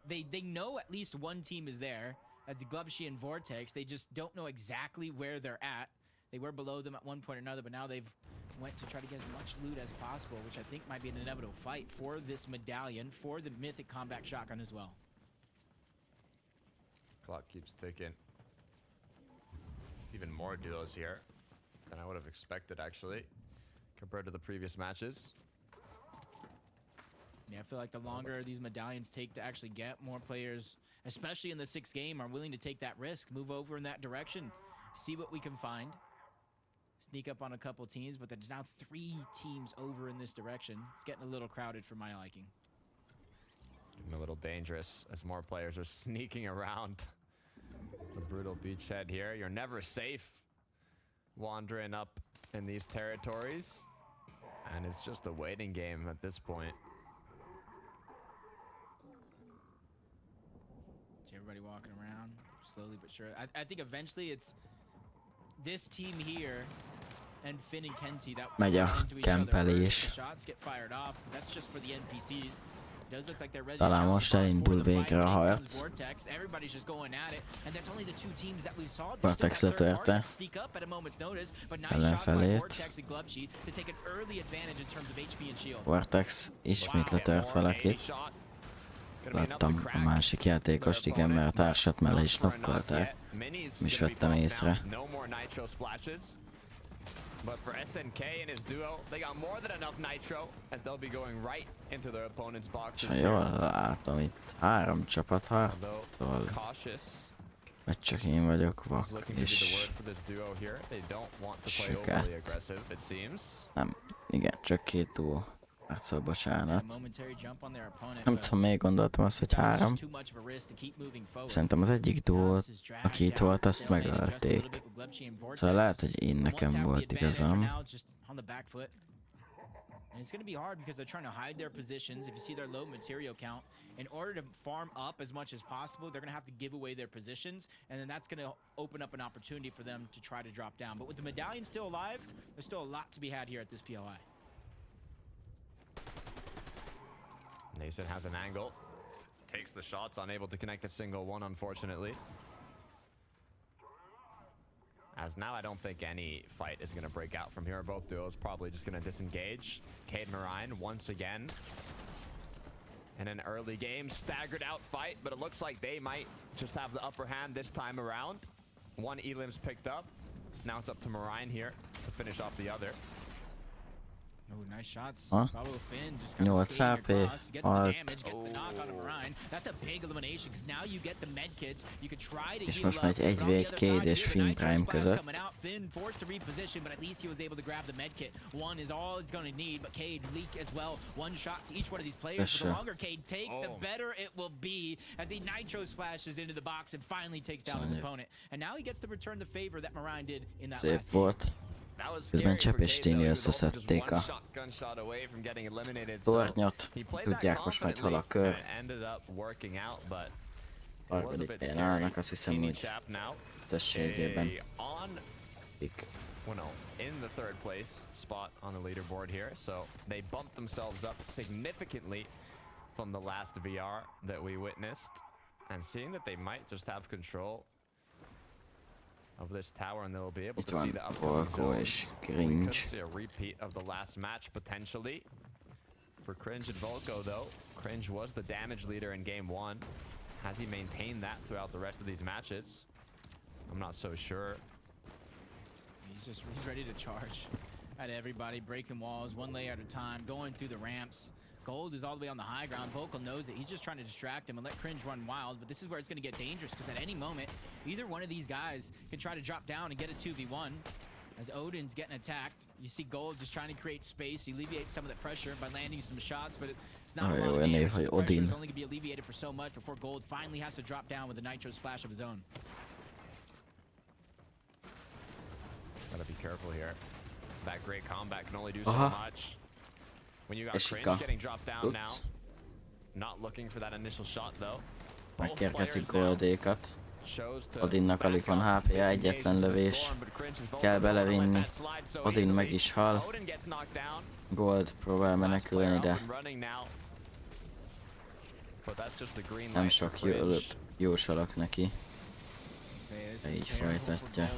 they know at least one team is there. That's Glubshy and Vortex. They just don't know exactly where they're at. They were below them at one point or another, but now they've went to try to get as much loot as possible, which I think might be an inevitable fight for this medallion, for the Mythic Combat Shotgun as well. Clock keeps ticking. Even more duos here than I would have expected, actually, compared to the previous matches. Yeah, I feel like the longer these medallions take to actually get, more players, especially in the 6th game, are willing to take that risk, move over in that direction, see what we can find, sneak up on a couple teams, but there's now 3 teams over in this direction. It's getting a little crowded for my liking. Getting a little dangerous as more players are sneaking around the brutal beachhead here. You're never safe wandering up in these territories, and it's just a waiting game at this point. See everybody walking around slowly but sure. I think eventually it's this team here and Finn and Kenty that Megy a run into each other kempelés. first. The shots get fired off. That's just for the NPCs. Does look like they're ready Talán to most challenge the boss elindul for the fight. végre a Here comes harc. Vortex. Everybody's just going at it, and that's only the 2 teams that we saw. Vortex There's still that third letörte party that sneak up at a moment's notice, but nice shots by ellenfelét. Vortex and Glubshy to take an early advantage in terms of HP and shield. Vortex ismét letört valakit. Shot. Láttam a másik játékost, igen, mert a társat mellé is nokkolták. Nem is vettem észre. No more nitro splashes. But for SNK and his duo, they got more than enough nitro as they'll be going right into their opponent's boxes. Ha jól látom, itt 3 csapat harcol. Although cautious, Vagy csak én vagyok is vak, looking to be the és word for this duo here. They don't want to play Süket. overly aggressive, it seems. nem, igen, csak 2 duó. Harcol, bocsánat. A momentary jump on their opponent, Nem but tudom, még gondoltam azt, hogy that was 3. just too much of a risk to keep moving forward. Szerintem az egyik duót, aki itt volt, azt megölték. Szóval lehet, hogy én nekem volt igazam. And it's going to be hard because they're trying to hide their positions. If you see their low material count, in order to farm up as much as possible, they're going to have to give away their positions, and then that's going to open up an opportunity for them to try to drop down. But with the medallion still alive, there's still a lot to be had here at this POI. Nason has an angle. Takes the shots, unable to connect a single one, unfortunately. As now I don't think any fight is going to break out from here. Both duos probably just going to disengage. Cade Marine once again. In an early game, staggered out fight, but it looks like they might just have the upper hand this time around. One Elim's picked up. Now it's up to Marine here to finish off the other. Oh, nice shots. Huh? Bravo Finn just kind of What's skating up, eh? across, gets the Alt. damage, gets the knock on Ryan. That's a big elimination because now you get the med kits. You could try to És heal most up, megy but on the 1v1 other Cade side és here, the Finn Nitro Prime Splash között. coming out. Finn forced to reposition, but at least he was able to grab the med kit. One is all he's going to need, but Cade leak as well. One shot to each one of these players. But the longer Cade takes, the better it will be as he Nitro splashes into the box and finally takes down his opponent. And now he gets to return the favor that Mariah did in that Szép last game. volt. That was Közben scary for Csep és Cade, though. Tini He was also just összeszedték one a shotgun shot away from getting eliminated, so tornyot. he played that Tudják most majd hol a confidently, kör. and it ended up working out, but it was a Harmadik bit helyen scary. állnak, azt hiszem, Tini hogy Chap now összességében. on well, no, in the third place spot on the leaderboard here. So they bumped themselves up significantly from the last VR that we witnessed. And seeing that they might just have control of this tower and they'll be able Itt to see van the upcoming Volko és zones. We could Cringe. see a repeat of the last match potentially. For Cringe and Volko though, Cringe was the damage leader in game 1. Has he maintained that throughout the rest of these matches? I'm not so sure. He's ready to charge at everybody, breaking walls one layer at a time, going through the ramps. Gold is all the way on the high ground. Vocal knows it. He's just trying to distract him and let Cringe run wild, but this is where it's going to get dangerous because at any moment, either one of these guys can try to drop down and get a 2v1. As Odin's getting attacked, you see Gold just trying to create space. He alleviates some of the pressure by landing some shots, but it's not a lot of damage. The pressure is only going to be alleviated for so much before Gold finally has to drop down with a Nitro splash of his own. Gotta be careful here. That great combat can only do so much. When you got Cringe getting dropped down now. Not looking for that initial shot though. Megkergetik Goldékat. Odinnak alig van HP-ja, egyetlen lövés. Kell belevinni. Odin meg is hal. Gold próbál menekülni, de nem sok jósolok neki. Így folytatja.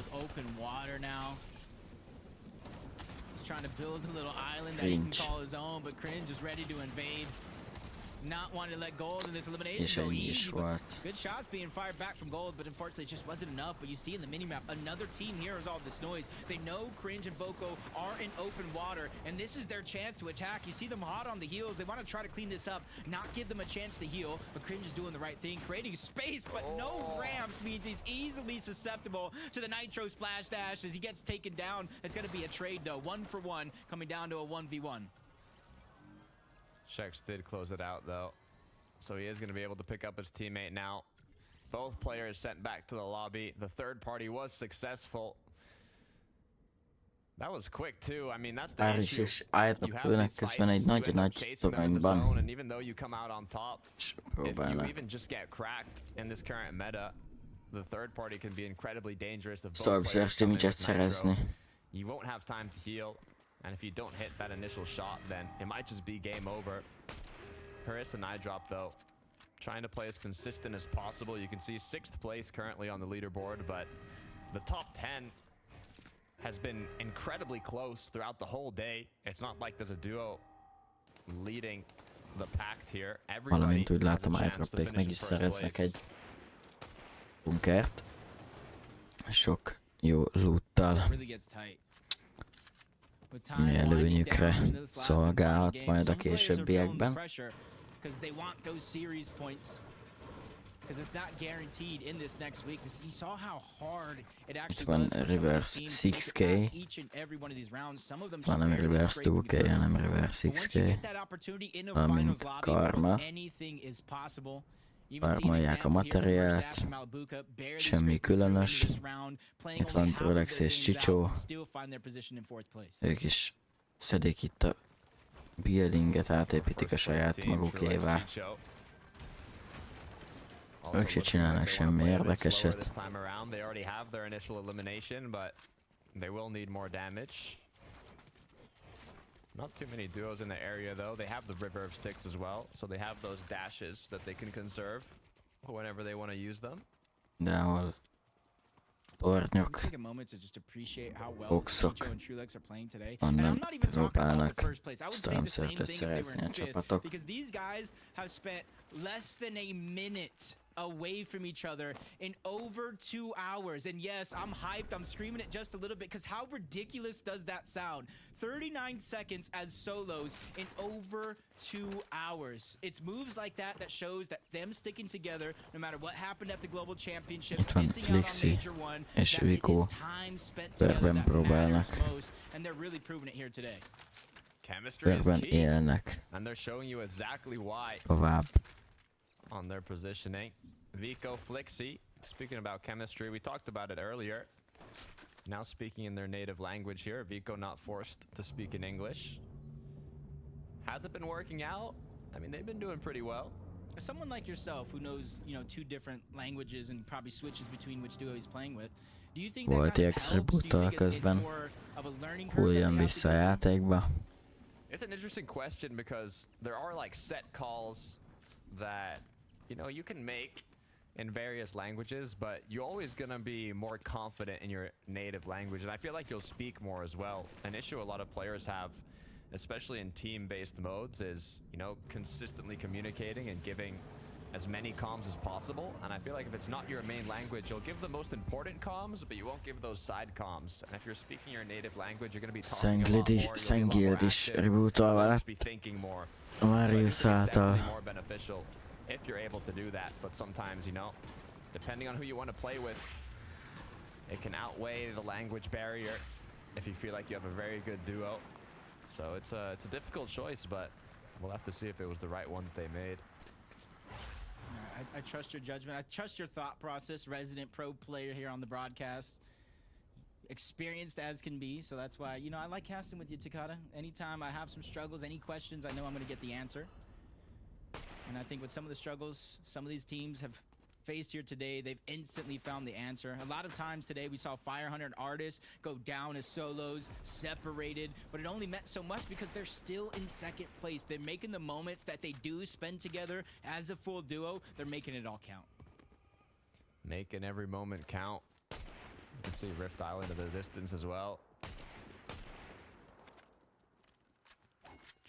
Trying to build a little island that he Cringe. can call his own, but Cringe is ready to invade. Not wanting to let Gold in this És elimination go ennyi easy, is but volt. good shots being fired back from Gold, but unfortunately it just wasn't enough. But you see in the minimap, another team hears all this noise. They know Cringe and Voco are in open water, and this is their chance to attack. You see them hot on the heels. They want to try to clean this up, not give them a chance to heal, but Cringe is doing the right thing, creating space, but no ramps means he's easily susceptible to the Nitro Splash Dash as he gets taken down. It's going to be a trade, though, 1-for-1, coming down to a 1v1. Shex did close it out though. So he is going to be able to pick up his teammate now. Both players sent back to the lobby. The third party was successful. That was quick too. I mean, that's the Párizs issue. és ájrapülnek közben egy nagy toronyban. And even though you come out on top, if you Próbálnak. even just get cracked in this current meta, the third party can be incredibly dangerous. If both Storm's players come in damage-et with Nitro, szerezni. you won't have time to heal. And if you don't hit that initial shot, then it might just be game over. Paris and I drop though, trying to play as consistent as possible. You can see 6th place currently on the leaderboard, but the top 10 has been incredibly close throughout the whole day. It's not like there's a duo leading the pack here. Everybody Valamint úgy has a látom, chance to átrapték, finish meg in is first szereznek place. egy bunkert. Sok jó loottal. Really gets tight. With time Mi winding előnyükre down in this last szolgálhat game, majd a some players are feeling the későbbiekben. pressure because they want those series points. Because it's not guaranteed in this next week. You saw how hard it actually van was for some of reverse these teams to 6K. make it past each and every one of these rounds. Some of them Van nem just barely reverse scraping 2K, through. hanem reverse But once 6K. you get that opportunity in a Valamint finals lobby, karma. almost anything is possible. You even see an Farmolják a example here from materiált. First Dash and Malibuca, barely Semmi scraping through into különös. this round, playing Itt only van half of Trolex their és games out Csicsó. and still find their position in 4th place. Ők is szedik itt a buildinget, átépítik a saját magukévá. Ők se csinálnak semmi érdekeset. They already have their initial elimination, but they will need more damage. Not too many duos in the area though. They have the River of Sticks as well, so they have those dashes that they can conserve whenever they want to use them. De ahol tornyok, Take a moment to just appreciate how well boxok, Chicho and Trulex are playing today. And I'm onnan not even talking about próbálnak the first place. I would say Storm the same Circle-et thing if they were szerezni a in 5th, csapatok. because these guys have spent less than a minute away from each other in over 2 hours. And yes, I'm hyped. I'm screaming it just a little bit because how ridiculous does that sound? 39 seconds as solos in over 2 hours. It's moves like that that shows that them sticking together, no matter what happened at the Global Championship, Itt van missing out on Flixi Major One, és that it Vico. is time spent together Körben that matters próbálnak. most, and they're really proving it here today. Chemistry is Körben key, élnek and they're showing you exactly why tovább. on their positioning. Vico, Flixi, speaking about chemistry, we talked about it earlier. Now speaking in their native language here, Vico not forced to speak in English. Has it been working out? I mean, they've been doing pretty well. As someone like yourself who knows, 2 different languages and probably switches between which duo he's playing with, do you think that Volt kind of extra helps? Do you buta think it's közben. more of a learning curve that Hulljon they have to vissza a go through? játékba. It's an interesting question because there are like set calls that, you can make in various languages, but you're always going to be more confident in your native language. And I feel like you'll speak more as well. An issue a lot of players have, especially in team-based modes, is, consistently communicating and giving as many comms as possible. And I feel like if it's not your main language, you'll give the most important comms, but you won't give those side comms. And if you're speaking your native language, you're going to be talking a lot more, you'll be a lot more Szengélt is active, rebootolva you'll lett just be thinking more. a So I think Marius it's által. definitely more beneficial if you're able to do that. But sometimes, depending on who you want to play with, it can outweigh the language barrier if you feel like you have a very good duo. So it's a difficult choice, but we'll have to see if it was the right one that they made. I trust your judgment. I trust your thought process. Resident pro player here on the broadcast. Experienced as can be. So that's why, I like casting with you, Takada. Anytime I have some struggles, any questions, I know I'm going to get the answer. And I think with some of the struggles some of these teams have faced here today, they've instantly found the answer. A lot of times today we saw Fire Hunter and Artist go down as solos, separated, but it only meant so much because they're still in second place. They're making the moments that they do spend together as a full duo, they're making it all count. Making every moment count. You can see Rift Island in the distance as well.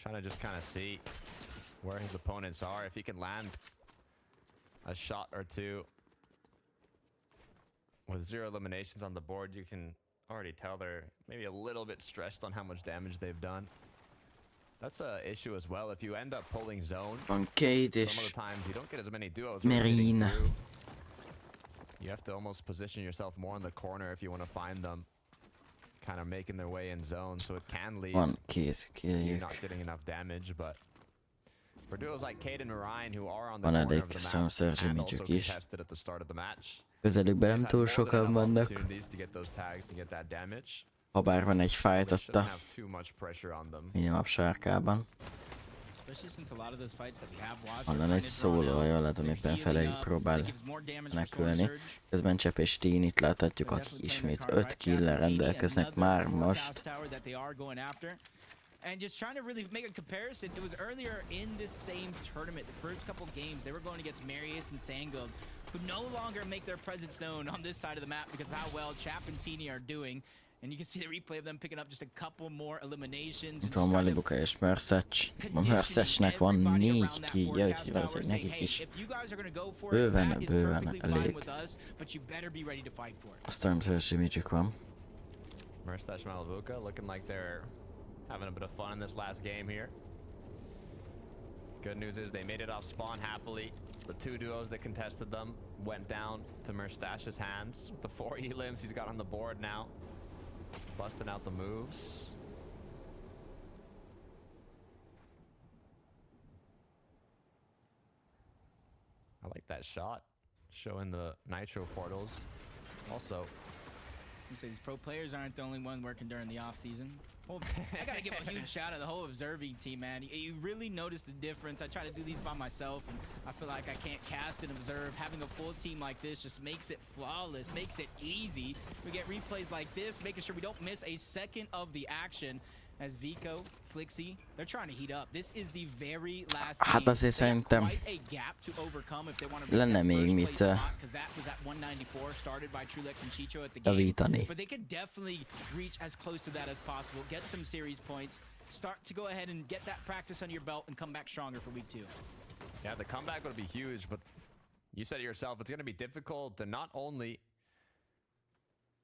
Trying to just kind of see where his opponents are, if he can land a shot or two. With 0 eliminations on the board, you can already tell they're maybe a little bit stressed on how much damage they've done. That's an issue as well. If you end up pulling zone, Van Kate some és of the times you don't get as many duos. Marine. rotating through. You have to almost position yourself more in the corner if you want to find them kind of making their way in zone, so it can lead van 2 to you killjük. not getting enough damage. But for duos like Cade and Marine, who are on the Van corner elég of kis the map Szerzsi and also Micsök is. contested at the start of the match, Közelükben nem they've had túl more than sokan enough vannak. opportunities to get those tags and get that damage. Habár van egy fight They ott shouldn't a have too much pressure on them. minimap sarkában. Especially since a lot of those fights that we have watched Onnan egy szólója lehet, ami felé próbál menekülni. Közben Csepp és Teen itt láthatjuk, akik ismét 5 kill-el rendelkeznek már most. And just trying to really make a comparison, it was earlier in this same tournament, the first couple games, they were going against Marius and Sangeld, who no longer make their presence known on this side of the map because of how well Chap and Teeny are doing. And you can see the replay of them picking up just a couple more eliminations. Itt van Malibuka és Mersecs. A Mersecsnek van 4 killje, úgyhogy valószínűleg nekik is bőven elég. A Storm Szerzsi Micsök van. Merstash Malibuka looking like they're having a bit of fun in this last game here. Good news is they made it off spawn happily. The 2 duos that contested them went down to Merstash's hands. With the 4 elims he's got on the board now. Busting out the moves. I like that shot. Showing the Nitro portals. Also, You say these pro players aren't the only one working during the off season. I gotta give a huge shout out to the whole observing team, man. You really notice the difference. I try to do these by myself, and I feel like I can't cast and observe. Having a full team like this just makes it flawless, makes it easy. We get replays like this, making sure we don't miss a second of the action. As Vico, Flixi, they're trying to heat up. This is the very last game. Hát azért szerintem Quite a gap to overcome if they want to reach lenne that még first mit place spot, 'cause that was at 194, started by Trulex and Chicho at the game. javítani. But they could definitely reach as close to that as possible, get some series points, start to go ahead and get that practice under your belt and come back stronger for week 2. yeah, the comeback would be huge, but You said it yourself, it's going to be difficult, and not only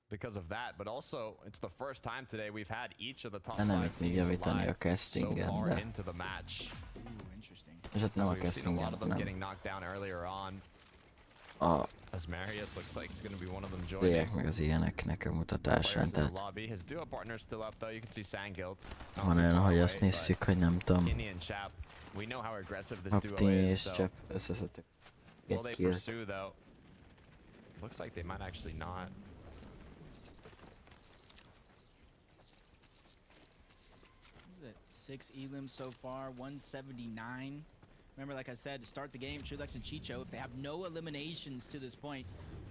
because of that, but also it's the first time today we've had each of the top Nem 5 itt még teams javítani a alive so castingem, far de... into the match. Ooh, interesting. És hát nem a We've seen a lot castingem, of them nem. getting knocked down earlier on. A As Marius looks like he's going to be one of them joining. playek meg az ilyeneknek a mutatásán, Players in the tehát lobby. His duo partner's still up though. You can see Sangild. van olyan, hogy azt nézzük, hogy nem tudom, Kinney and Chap. We know how aggressive this duo Optini is. és So Csep összeszedtek will egy they killt. pursue though? Looks like they might actually not. What is it? 6 elims so far, 179. Remember, like I said, to start the game, Trulex and Chicho, if they have no eliminations to this point,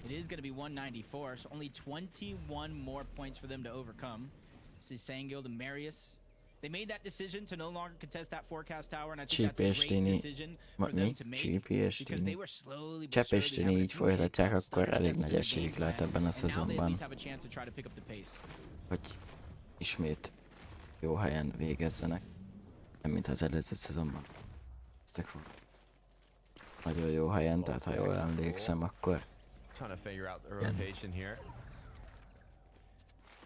it is going to be 194. So only 21 more points for them to overcome. This is Sangild and Marius. They made that decision to no longer contest that forecast tower, and I think that's a great Csípéstini, decision for them to make because they were slowly but surely Csepéstini having a így few folytatják, hiccups, akkor stutter elég steps nagy to the game esélyük lehet plan, ebben a and now they at szezonban, least have a chance to try to pick up the pace. hogy ismét jó helyen végezzenek. Nem mint az előző szezonban. Nagyon jó helyen, tehát ha jól emlékszem, akkor Trying to figure out the rotation here.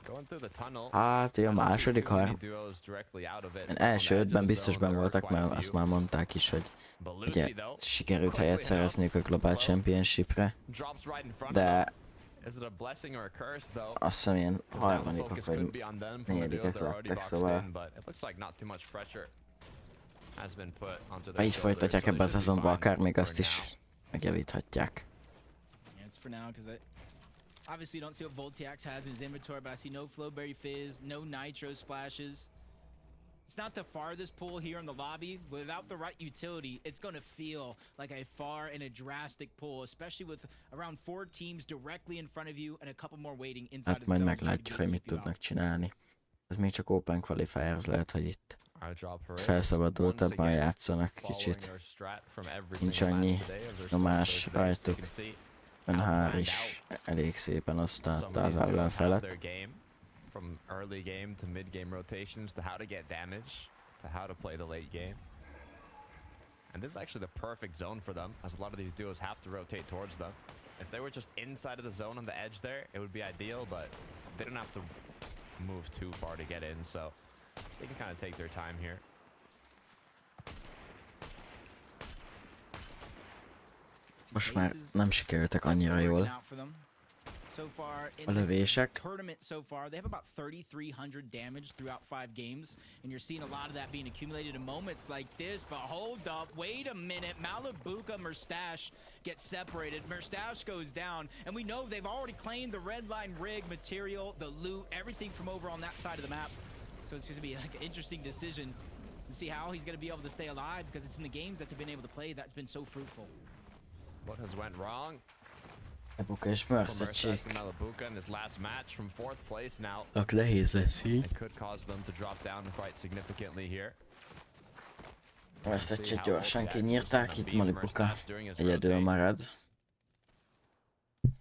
Going through the tunnel. hát a második Too many har... duos directly out of it. Én első On the edge ötben of the biztos zone, benn there are voltak, quite a mert azt few. már mondták is, hogy But ugye Lucy, though, sikerült helyet szerezniük a Global Championshipre, drops right in front of de them. Is it a blessing or a curse though? azt hiszem ilyen 'Cause now the harmadikak focus could vagy be on them from the duos negyedikek that are already lettek, boxed szóval in, but it looks like not too much pressure has been put onto ha their így shoulders, folytatják so they ebben a should be szezonban, fine akár még for azt is now. megjavíthatják. Yeah, it's for now because obviously you don't see what Voltiax has in his inventory, but I see no Flowberry Fizz, no Nitro splashes. It's not the farthest pull here in the lobby. Without the right utility, it's going to feel like a far and a drastic pull, especially with around 4 teams directly in front of you and a couple more waiting inside Hát of the majd zone to try to meglátjuk, hogy mit keep you out. tudnak csinálni. Ez még csak Open Qualifiers, lehet, hogy itt I drop Harris felszabadultabban once again, játszanak following kicsit. their strat from every Nincs single annyi match today of their nyomás first base. You rajtuk. can see Önhár is elég szépen some osztatta of az these duos have ellenfelet. their game, from early game to mid game rotations to how to get damage to how to play the late game. And this is actually the perfect zone for them, as a lot of these duos have to rotate towards them. If they were just inside of the zone on the edge there, it would be ideal, but they don't have to move too far to get in, so they can kind of take their time here. Most már nem sikerültek annyira jól So far in a this lövések. tournament so far, they have about 3,300 damage throughout 5 games, and you're seeing a lot of that being accumulated in moments like this. But hold up, wait a minute. Malabuka, Merstash get separated. Merstash goes down, and we know they've already claimed the red line rig material, the loot, everything from over on that side of the map. So it's going to be like an interesting decision to see how he's going to be able to stay alive, because it's in the games that they've been able to play that's been so fruitful. What has went wrong? Ebuka és For Merstash Mörszacsék. and Malabuka in this last match from 4th place now. Nehéz lesz így. It could cause them to drop down quite significantly here. Mörszacsék gyorsan kinyírták, itt Malibuka egyedül marad. You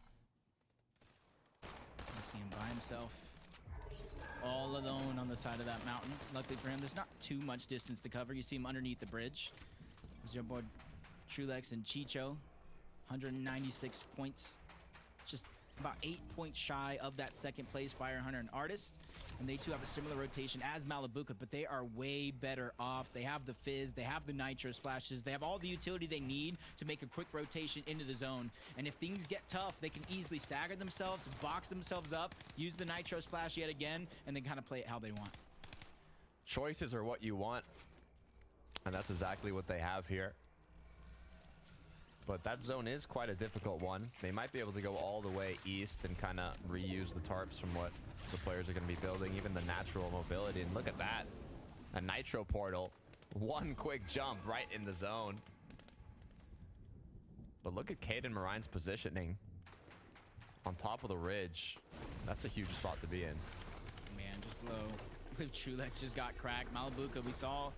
see him by himself, all alone on the side of that mountain. Luckily for him, there's not too much distance to cover. You see him underneath the bridge. There's your boy Trulex and Chicho, 196 points. Just about 8 points shy of that second place Fire Hunter and Artist. And they too have a similar rotation as Malabuka, but they are way better off. They have the Fizz, they have the Nitro splashes, they have all the utility they need to make a quick rotation into the zone. And if things get tough, they can easily stagger themselves, box themselves up, use the Nitro splash yet again, and then kind of play it how they want. Choices are what you want, and that's exactly what they have here. But that zone is quite a difficult one. They might be able to go all the way east and kind of reuse the tarps from what the players are going to be building, even the natural mobility. And look at that. A Nitro portal. One quick jump right in the zone. But look at Caden Marine's positioning on top of the ridge. That's a huge spot to be in. Man, just below. I believe Trulex just got cracked. Malabuka, we saw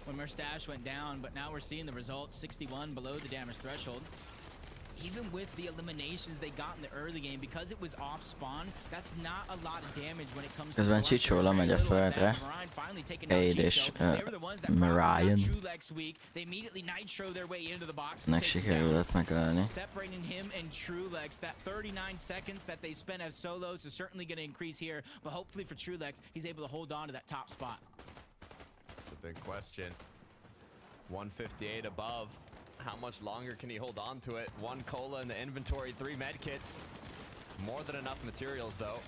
when Merstash went down, but now we're seeing the result. 61 below the damage threshold. even with the eliminations they got in the early game, because it was off spawn, that's not a lot of damage when it comes to Közben Csicsó lemegy a földre. Cade és Marion. Nek sikerült megölni. Separating him and Trulex, that 39 seconds that they spent as solos is certainly going to increase here, but hopefully for Trulex, he's able to hold on to that top spot. The big question. 158 above. How much longer can he hold on to it? 1 cola in the inventory, 3 medkits. More than enough materials though.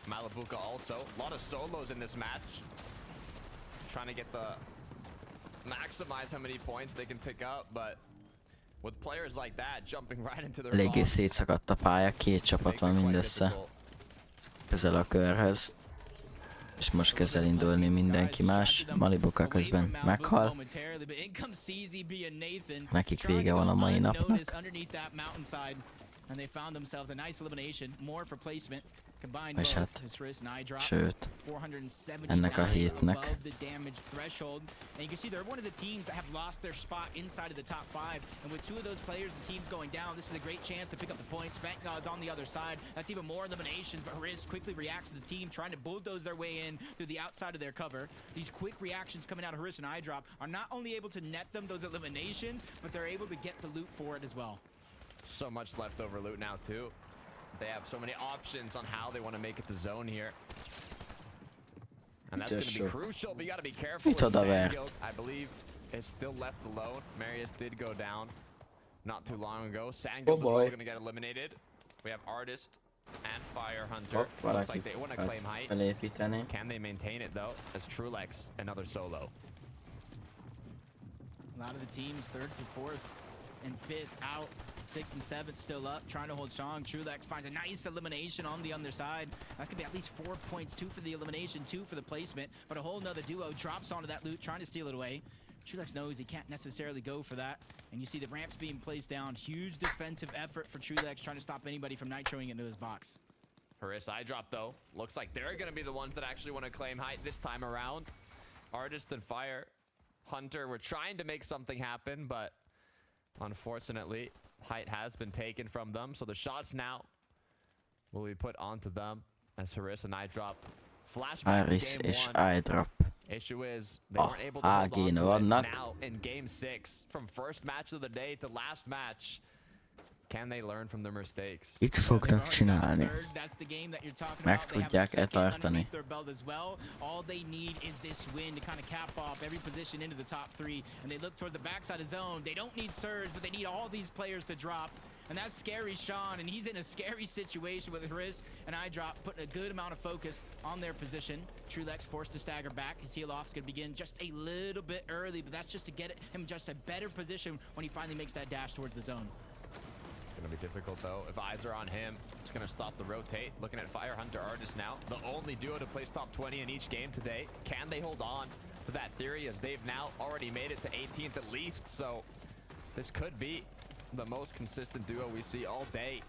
Malabuka also. A lot of solos in this match. Trying to get the maximize how many points they can pick up, but with players like that jumping right into their Eléggé box, szétszakadt a pálya, 2 csapat van mindössze közel a körhöz. És most kezd elindulni mindenki más. Malibuka közben meghal. Nekik vége van a mai napnak. És hát, sőt, ennek a hétnek. And you can see they're one of the teams that have lost their spot inside of the top 5. And with 2 of those players, the team's going down. This is a great chance to pick up the points. Banknod's on the other side. That's even more eliminations. But Riz quickly reacts to the team, trying to bulldoze their way in through the outside of their cover. These quick reactions coming out of Haris and iDrop are not only able to net them those eliminations, but they're able to get the loot for it as well. so much leftover loot now too. They have so many options on how they want to make it the zone here. And that's going to be crucial, but you got to be careful with Sandgill. I believe is still left alone. Marius did go down not too long ago. Sandgill is going to get eliminated. We have Artist and Fire Hunter. Looks like they want to claim height. Can they maintain it though? As Trulex, another solo. A lot of the teams 3rd to 4th and 5th out. 6th and 7th still up, trying to hold strong. Trulex finds a nice elimination on the underside. That's gonna be at least 4 points, 2 for the elimination, 2 for the placement. But a whole nother duo drops onto that loot, trying to steal it away. Trulex knows he can't necessarily go for that. And you see the ramps being placed down. Huge defensive effort for Trulex, trying to stop anybody from nitroing into his box. Haris iDrop though, looks like they're gonna be the ones that actually want to claim height this time around. Artist and Fire Hunter were trying to make something happen, but unfortunately, height has been taken from them. So the shots now will be put onto them as Haris and iDrop flashback to game 1. Issue is they weren't able to hold on to it now in game 6. From first match of the day to last match. Can they learn from their mistakes? Itt fognak csinálni. Meg tudják-e tartani? All they need is this win to kind of cap off every position into the top 3, and they look toward the backside of zone. They don't need surge, but they need all these players to drop. And that's scary Sean, and he's in a scary situation with Haris and iDrop putting a good amount of focus on their position. Trulex forced to stagger back. His heal off is going to begin just a little bit early, but that's just to get him just a better position when he finally makes that dash towards the zone. It's going to be difficult though. If eyes are on him, it's going to stop the rotate. Looking at Fire Hunter Artist now, the only duo to place top 20 in each game today. Can they hold on to that theory, as they've now already made it to 18th at least? So this could be the most consistent duo we see all day.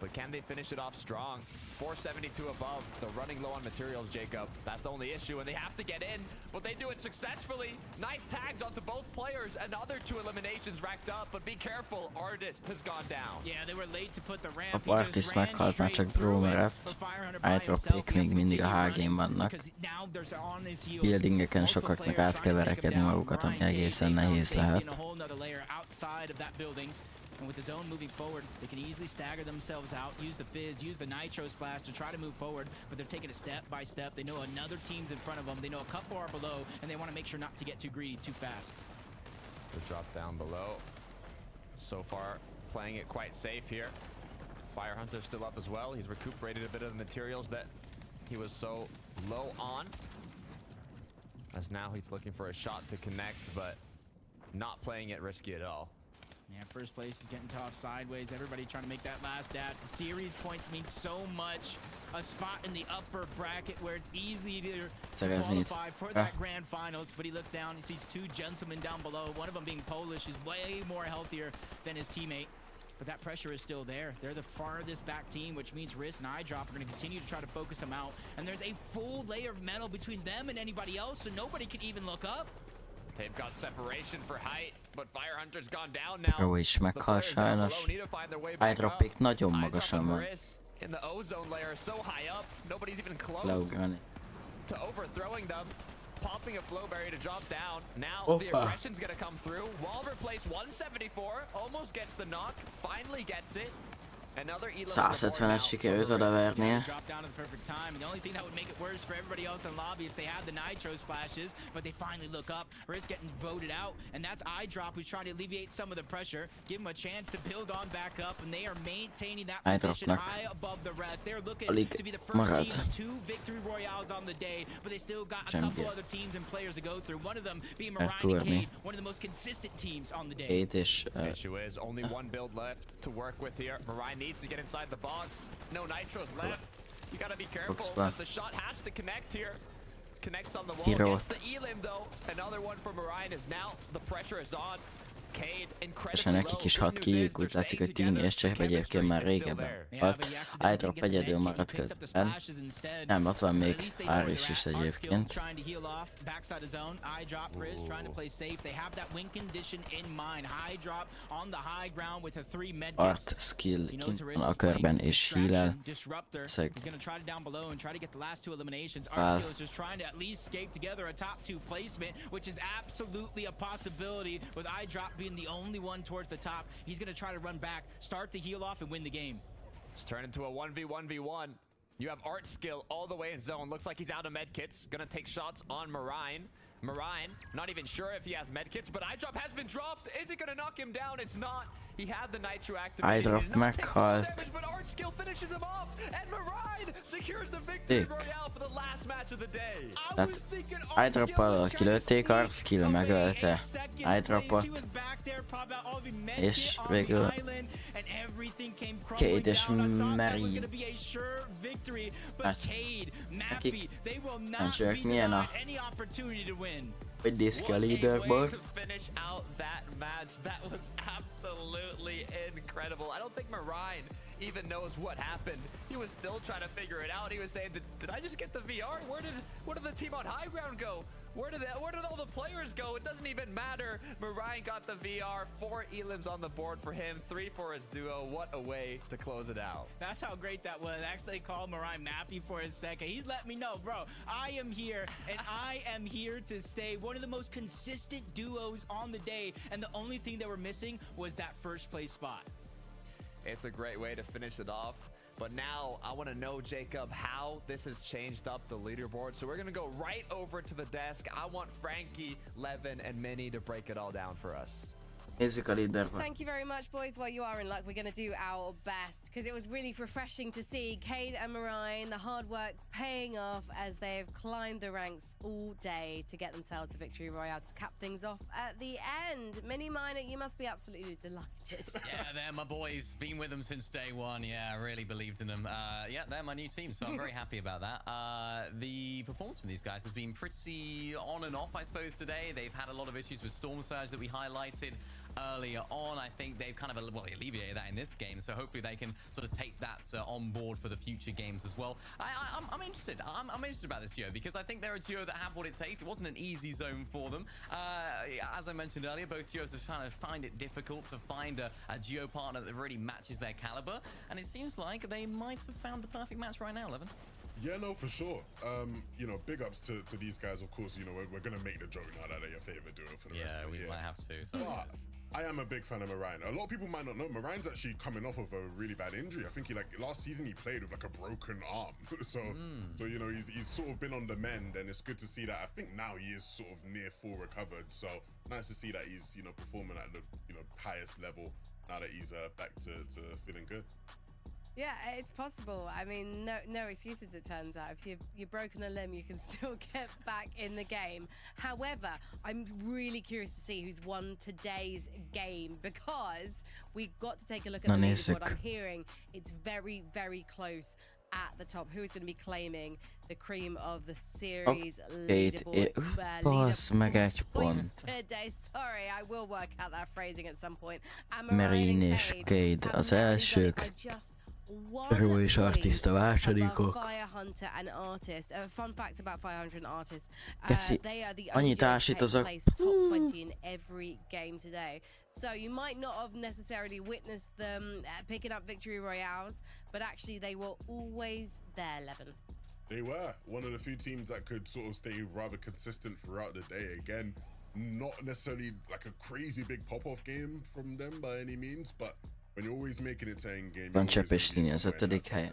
But can they finish it off strong? 472 above. They're running low on materials, Jacob. That's the only issue, and they have to get in, but they do it successfully. Nice tags onto both players. Another 2 eliminations racked up, but be careful. Artist has gone down. Yeah, they were late to put the ramp. Artist meghalt, már csak Bro maradt. iDropék még mindig a HG-n vannak. Buildingeken sokaknak át kell verekedni magukat, ami egészen nehéz lehet. And with the zone moving forward, they can easily stagger themselves out, use the fizz, use the nitro splash to try to move forward, but they're taking it step by step. They know another team's in front of them. They know a couple are below, and they want to make sure not to get too greedy too fast. The drop down below. So far, playing it quite safe here. Fire Hunter's still up as well. He's recuperated a bit of the materials that he was so low on. As now he's looking for a shot to connect, but not playing it risky at all. Yeah, first place is getting tossed sideways. Everybody trying to make that last dash. The series points mean so much. A spot in the upper bracket where it's easy to qualify for that grand finals. But he looks down, he sees 2 gentlemen down below. One of them being Polish, is way more healthier than his teammate. But that pressure is still there. They're the farthest back team, which means Riz and iDrop are going to continue to try to focus them out. And there's a full layer of metal between them and anybody else, so nobody can even look up. They've got separation for height, but Fire Hunter's gone down now. Jó is The meghal players down sajnos. below need to find their way back up. Hydropik nagyon Hydrop magasan and van. Maris in the ozone layer, so high up, nobody's even close Leugrani. to overthrowing them. Popping a flow barrier to drop down. Now the Hoppa. aggression's gonna come through. Wall replace 174, almost gets the knock, finally gets it. Another elo on the board 170-et now sikerült for Maris. odavernie. Drop down at the perfect time. And the only thing that would make it worse for everybody else in lobby if they had the nitro splashes, but they finally look up. Risk getting voted out, and that's iDrop who's trying to alleviate some of the pressure, give him a chance to build on back up, and they are maintaining that position iDropnak high above the rest. They're looking alig to be the first marad. team with 2 victory royales on the day, but they still got a Champion. couple other teams and players to go through. One of them being Arthur Mariah and Ernie. Cade, one of the most consistent teams on the day. Két és Issue is only one build left to work with here. Mariah needs to get inside the box. No nitros left. You gotta be careful Box that the shot has to connect here. Connects on the wall. Hero. Gets the elim though. Another one for Mariah is now. The pressure is on. Cade és incredibly nekik low. is Good hat news is kijük, they're úgy látszik, hogy staying Tini és Cseh together. egyébként már Chemistry is still régebben. there. Yeah, but you Hat, accidentally iDrop didn't get the egyedül net. maradt Picked up the közben. splashes instead. Nem, ott van But még at least they know where Áris is they're at. Artskill egyébként. trying to heal off backside of zone. iDrop Riz trying to play safe. They have that win condition in mind. High drop on the high ground with a 3 med Art skill He knows kint Riz van a is playing körben és heal-el. distraction, disruptor. Szeg. He's gonna try to down below and try to get the last 2 eliminations. Wow. Artskill is just trying to at least scape together a top 2 placement, which is absolutely a possibility with iDrop being the only one towards the top. He's gonna try to run back, start the heal off, and win the game. It's turned into a 1v1v1. You have art skill all the way in zone. Looks like he's out of medkits. Gonna take shots on Marine. Marine, not even sure if he has medkits, but iDrop has been dropped. Is it gonna knock him down? It's not. He had the nitro activated. iDrop He did not take full meghalt. damage, but art skill finishes him off, and Marine secures the victory Dick. royale for the last match of the day. Tehát iDrop-pal kilőtték, Art skill megölte iDrop-ot, és végül Cade és Marine. Hát, nekik nem csak milyen a hogy néz ki a leaderboard. To finish out that match, that was absolutely incredible. I don't think Marine even knows what happened. He was still trying to figure it out. He was saying, did I just get the VR? Where did the team on high ground go? Where did all the players go? It doesn't even matter. Marine got the VR. 4 elims on the board for him. 3 for his duo. What a way to close it out. That's how great that was. I actually called Mariah Mappy for a second. He's let me know, bro, I am here and I am here to stay. One of the most consistent duos on the day, and the only thing that we're missing was that first place spot. It's a great way to finish it off. But now I want to know, Jacob, how this has changed up the leaderboard. So we're going to go right over to the desk. I want Frankie, Levin, and Minnie to break it all down for us. Nézzük a leaderboard. Thank you very much, boys. Well, you are in luck. We're going to do our best because it was really refreshing to see Cade and Marine, the hard work paying off as they've climbed the ranks all day to get themselves a victory royale to cap things off at the end. Mini Minor, you must be absolutely delighted. Yeah, they're my boys. Been with them since day one. Yeah, I really believed in them. Yeah, they're my new team, so I'm very happy about that. The performance from these guys has been pretty on and off, I suppose, today. They've had a lot of issues with Storm Surge that we highlighted earlier on. I think they've kind of alleviated that in this game, so hopefully they can sort of take that on board for the future games as well. I'm interested. I'm interested about this duo because I think they're a duo that have what it takes. It wasn't an easy zone for them. As I mentioned earlier, both duos are trying to find it difficult to find a duo partner that really matches their caliber, and it seems like they might have found the perfect match right now, Levin. Yeah, no, for sure. You know, big ups to these guys. Of course, you know, we're going to make the joke now that they're your favorite duo for the rest Yeah, of the we year. might have to. So But I am a big fan of Marine. A lot of people might not know. Marine's actually coming off of a really bad injury. I think last season he played with like a broken arm. So you know, he's sort of been on the mend, and it's good to see that. I think now he is sort of near full recovered. So nice to see that he's, you know, performing at the, you know, highest level now that he's back to feeling good. Yeah, it's possible. I mean, no excuses, it turns out. If you've broken a limb, you can still get back in the game. However, I'm really curious to see who's won today's game because we've got to take a look at the leaderboard. I'm hearing it's very, very close at the top. Who is going to be claiming the cream of the series leaderboard? Basz meg egy pont. Today. Sorry, I will work out that phrasing at some point. Marine és Cade az elsők. one is point artista másodikok. above Fire Hunter and Artist. A fun fact about Fire Hunter and Artist. Geci, They are the only annyit duos to ásítozok. place top 20 in every game today. So you might not have necessarily witnessed them picking up victory royales, but actually they were always there, Levin. They were one of the few teams that could sort of stay rather consistent throughout the day. Again, not necessarily like a crazy big pop-off game from them by any means, but when you're always making it to end game, Van Csepestini az 5. helyen.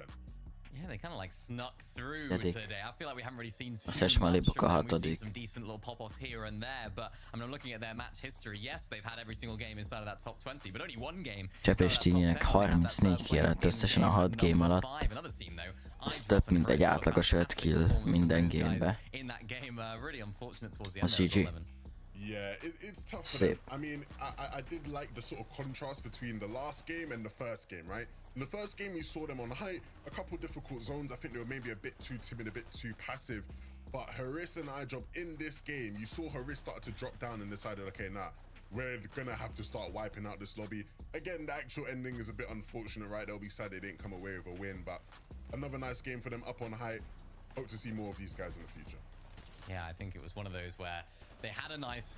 Yeah, they kind of like snuck through Pedig today. I feel like we haven't really seen too a Szesmalibuka much from them. We see 6. some decent little pop-offs here and there, but I mean, I'm looking at their match history. Yes, they've had every single game inside of that top 20, but only one game. Csepestininek 34 kijelent összesen a 6 game alatt. Ez több mint egy átlagos 5 kill minden gamebe. A GG. Yeah, it's tough for Sick. them. I mean, I did like the sort of contrast between the last game and the first game, right? In the first game, you saw them on height, a couple difficult zones. I think they were maybe a bit too timid, a bit too passive. But Haris and iJob in this game, you saw Haris start to drop down and decided, okay, nah, we're gonna have to start wiping out this lobby. Again, the actual ending is a bit unfortunate, right? They'll be sad they didn't come away with a win, but another nice game for them up on height. Hope to see more of these guys in the future. Yeah, I think it was one of those where they had a nice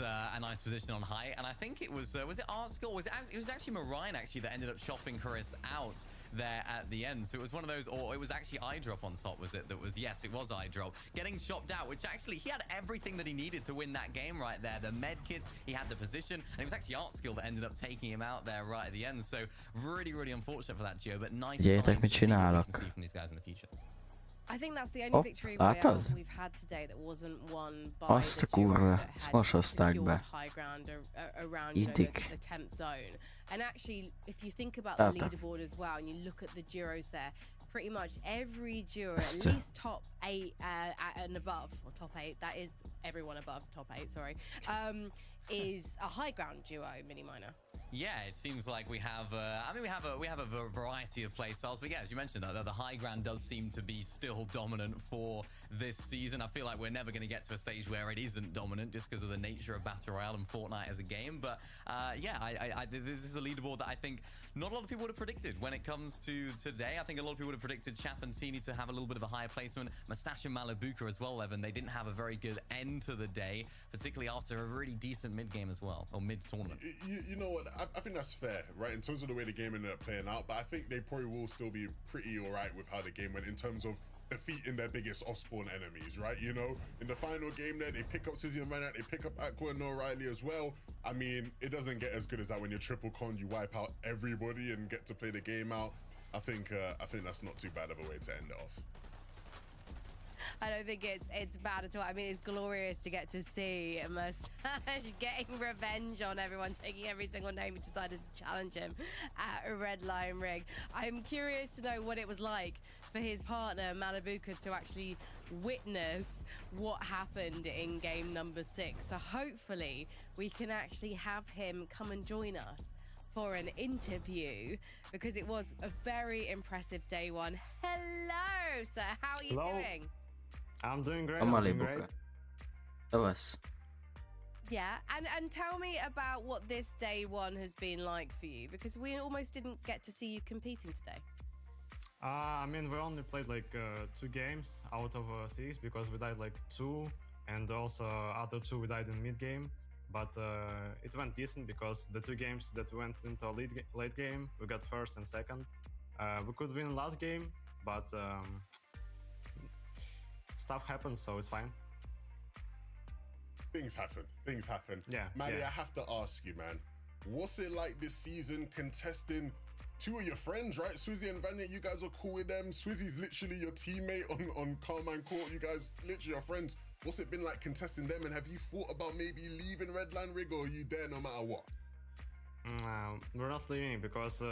position on height, and I think it was it Artskull? It was actually Marine actually that ended up chopping Haris out there at the end. So it was one of those, or it was actually iDrop on top, was it? That was, yes, it was iDrop getting chopped out, which actually he had everything that he needed to win that game right there. The med kits, he had the position, and it was actually Artskull that ended up taking him out there right at the end. So really unfortunate for that, Gio, but nice signs to see what we can see from these guys in the future. I think that's the only victory royale we've had today that wasn't won by Azt the a duo kurva, that ezt had most hozták secured be. high ground around the 10th zone. And actually, if you think about the leaderboard as well, and you look at the duos there, pretty much every duo, at least top 8 and above, or top 8, that is everyone above top 8, sorry, is a high ground duo, mini minor. Yeah, it seems like we have. I mean, we have a variety of play styles, but yeah, as you mentioned, the high ground does seem to be still dominant for this season. I feel like we're never going to get to a stage where it isn't dominant, just because of the nature of Battle Royale and Fortnite as a game. But yeah, this is a leaderboard that I think not a lot of people would have predicted when it comes to today. I think a lot of people would have predicted Chapantini to have a little bit of a higher placement. Mustache and Malibuka as well, Evan. They didn't have a very good end to the day, particularly after a really decent mid game as well, or mid tournament. You know what? I think that's fair, right? In terms of the way the game ended up playing out, but I think they probably will still be pretty all right with how the game went in terms of defeating their biggest Osborne enemies, right? You know, in the final game there, they pick up Sizzy and Vanat, they pick up Aqua and O'Reilly as well. I mean, it doesn't get as good as that when you're triple con, you wipe out everybody and get to play the game out. I think that's not too bad of a way to end it off. I don't think it's bad at all. I mean, it's glorious to get to see Mustache getting revenge on everyone, taking every single name who decided to challenge him at a Red Lion rig. I'm curious to know what it was like for his partner, Malibuka, to actually witness what happened in game number 6. So hopefully we can actually have him come and join us for an interview, because it was a very impressive day one. Hello, sir. How are you doing? I'm doing great. A I'm doing Malibuka. great. Szavasz. Yeah, and tell me about what this day one has been like for you, because we almost didn't get to see you competing today. I mean, we only played like 2 games out of 6, because we died like 2, and also other 2 we died in mid game. But it went decent, because the 2 games that went into late game, we got first and second. We could win last game, but stuff happens, so it's fine. Things happen. Yeah. Maddie, yeah. I have to ask you, man, what's it like this season contesting 2 of your friends, right? Swizzy and Vanya, you guys are cool with them. Swizzy's literally your teammate on Carmine Court. You guys literally are friends. What's it been like contesting them? And have you thought about maybe leaving Redline Rig, or are you there no matter what? We're not leaving, because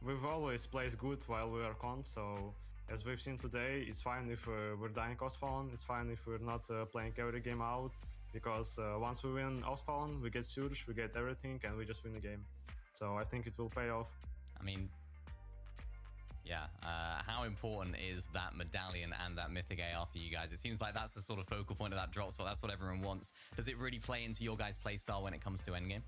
we've always played good while we are con, so as we've seen today, it's fine if we're dying off spawn, it's fine if we're not playing every game out, because once we win off spawn, we get Surge, we get everything, and we just win the game. So I think it will pay off. I mean, yeah, how important is that medallion and that mythic AR for you guys? It seems like that's the sort of focal point of that drop spot. That's what everyone wants. Does it really play into your guys' playstyle when it comes to endgame?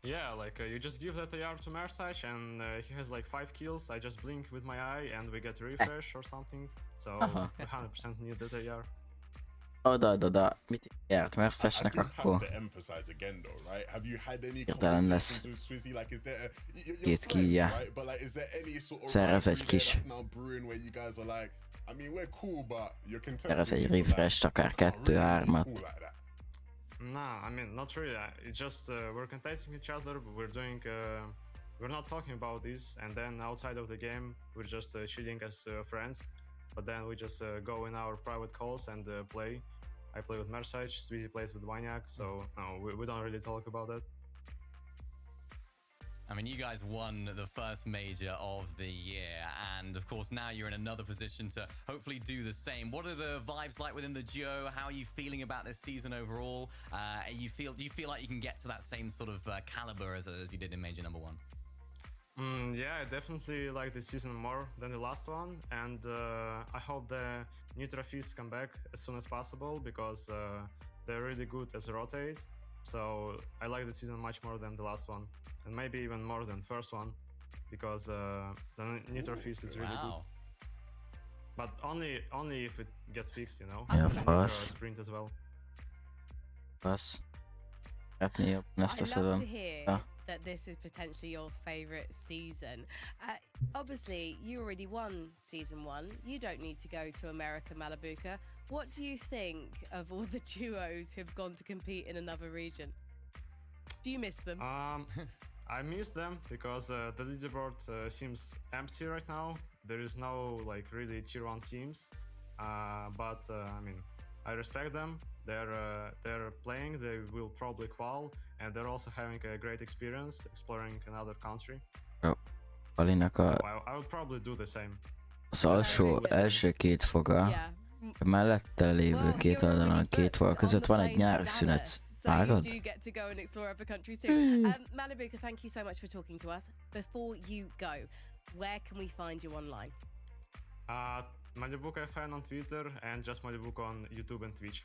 Yeah, like you just give that AR to Mersage and he has like 5 kills. I just blink with my eye and we get refresh or something. So Aha. we 100% need that AR. Oda, mit járt I Mercesnek, do have akkor to emphasize again though, right? Have you had any Hirtelen lesz. conversations with Swizzy? Like, is there you're Két friends, kíjja. right? But like, is there any sort of Szerez egy rivalry there kis- that's now brewing where you guys are like, I mean, we're cool, but you're contesting. szerez egy me, so, like, refresh-t, akár I can't really be 2-3-at. cool like that. Nah, I mean, not really. It's just we're contesting each other, but we're doing. We're not talking about this, and then outside of the game, we're just chilling as friends. But then we just go in our private calls and play. I play with Mersage, Sweezy plays with Wanyak, so no, we don't really talk about that. I mean, you guys won the first major of the year, and of course now you're in another position to hopefully do the same. What are the vibes like within the duo? How are you feeling about this season overall? Do you feel like you can get to that same sort of caliber as you did in major number 1? Yeah, I definitely like this season more than the last one, and I hope the new trophies come back as soon as possible because they're really good as a rotate. So I like the season much more than the last one, and maybe even more than first one, because the new trophies is really good. But only if it gets fixed, you know. Yeah, And the new fasz. sprint as well. Fasz. Szeretné jobban ezt a I love szezon. to hear Yeah. that this is potentially your favorite season. Obviously, you already won season 1. You don't need to go to America, Malabuka. What do you think of all the duos who've gone to compete in another region? Do you miss them? I miss them because the leaderboard seems empty right now. There is no like really tier 1 teams, but I mean, I respect them. They're playing. They will probably qual, and they're also having a great experience exploring another country. Palinak a, I would probably do the same. az alsó első két foga, Yeah. a mellette lévő Well, két you're oldalon a already két fal booked között on van the egy plane to nyári szünet. Dallas, so you Vágod? do get to go and explore other countries too. Malabuka, thank you so much for talking to us. Before you go, where can we find you online? Malibuka fan on Twitter and just Malibuka on YouTube and Twitch.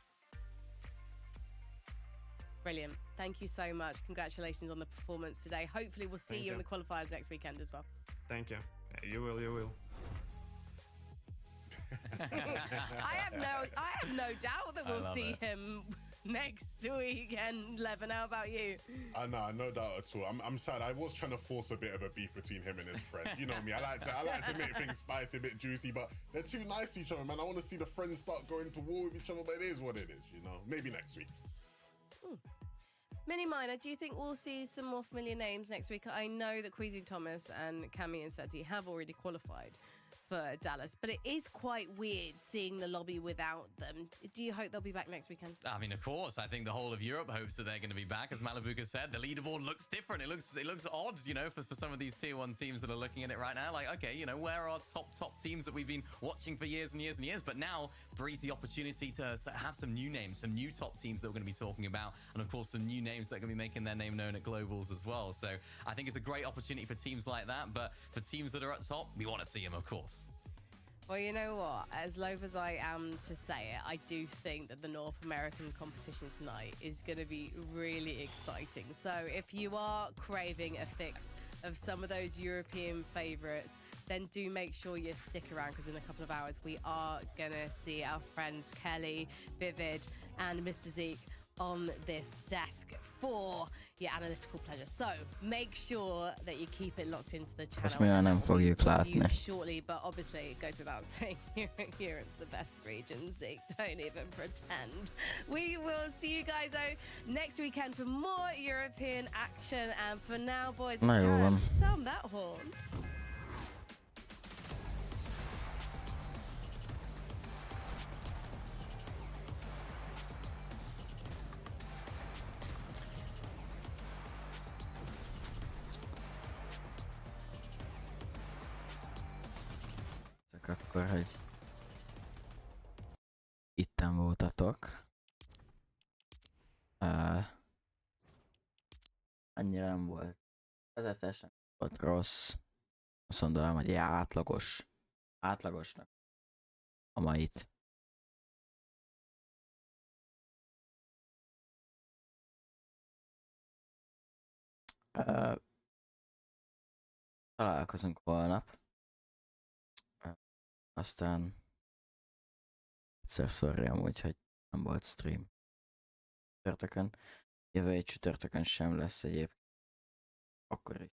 Brilliant. Thank you so much. Congratulations on the performance today. Hopefully we'll see Thank you in you. the qualifiers next weekend as well. Thank you. You will. I have no doubt that we'll love see it. him next weekend. Levin, how about you? Nah, no doubt at all. I'm sad. I was trying to force a bit of a beef between him and his friend. You know me. I like to make things spicy, a bit juicy, but they're too nice to each other, man. I want to see the friends start going to war with each other, but it is what it is, you know. Maybe next week. Mini Minor, do you think we'll see some more familiar names next week? I know that Queasy Thomas and Cami and Seti have already qualified for Dallas, but it is quite weird seeing the lobby without them. Do you hope they'll be back next weekend? I mean, of course, I think the whole of Europe hopes that they're going to be back. As Malabuka said, the leaderboard looks different. It looks odd, you know, for some of these tier 1 teams that are looking at it right now. Like, okay, you know, where are top teams that we've been watching for years and years and years? But now breeds the opportunity to have some new names, some new top teams that we're going to be talking about, and of course, some new names that are going to be making their name known at globals as well. So I think it's a great opportunity for teams like that. But for teams that are at top, we want to see them, of course. Well, you know what? As loath as I am to say it, I do think that the North American competition tonight is going to be really exciting. So if you are craving a fix of some of those European favourites, then do make sure you stick around, because in a couple of hours we are going to see our friends Kelly, Vivid and Mr. Zeke on this desk for your analytical pleasure. So make sure that you keep it locked into the channel. Ezt mivel nem fogjuk látni. Shortly, but obviously it goes without saying, here it's the best region, Zeke. Don't even pretend. We will see you guys next weekend for more European action. And for now, boys, Na it's jó time van. to sound that horn. Csak akkor, hogy itten voltatok. Annyira nem volt vezetesen, volt rossz. Azt mondanám, hogy ilyen átlagosnak a mait. Találkozunk holnap. Aztán egyszer sorry amúgy, hogy nem volt stream csütörtökön. Jövő egy csütörtökön sem lesz egyébként. Akkor is.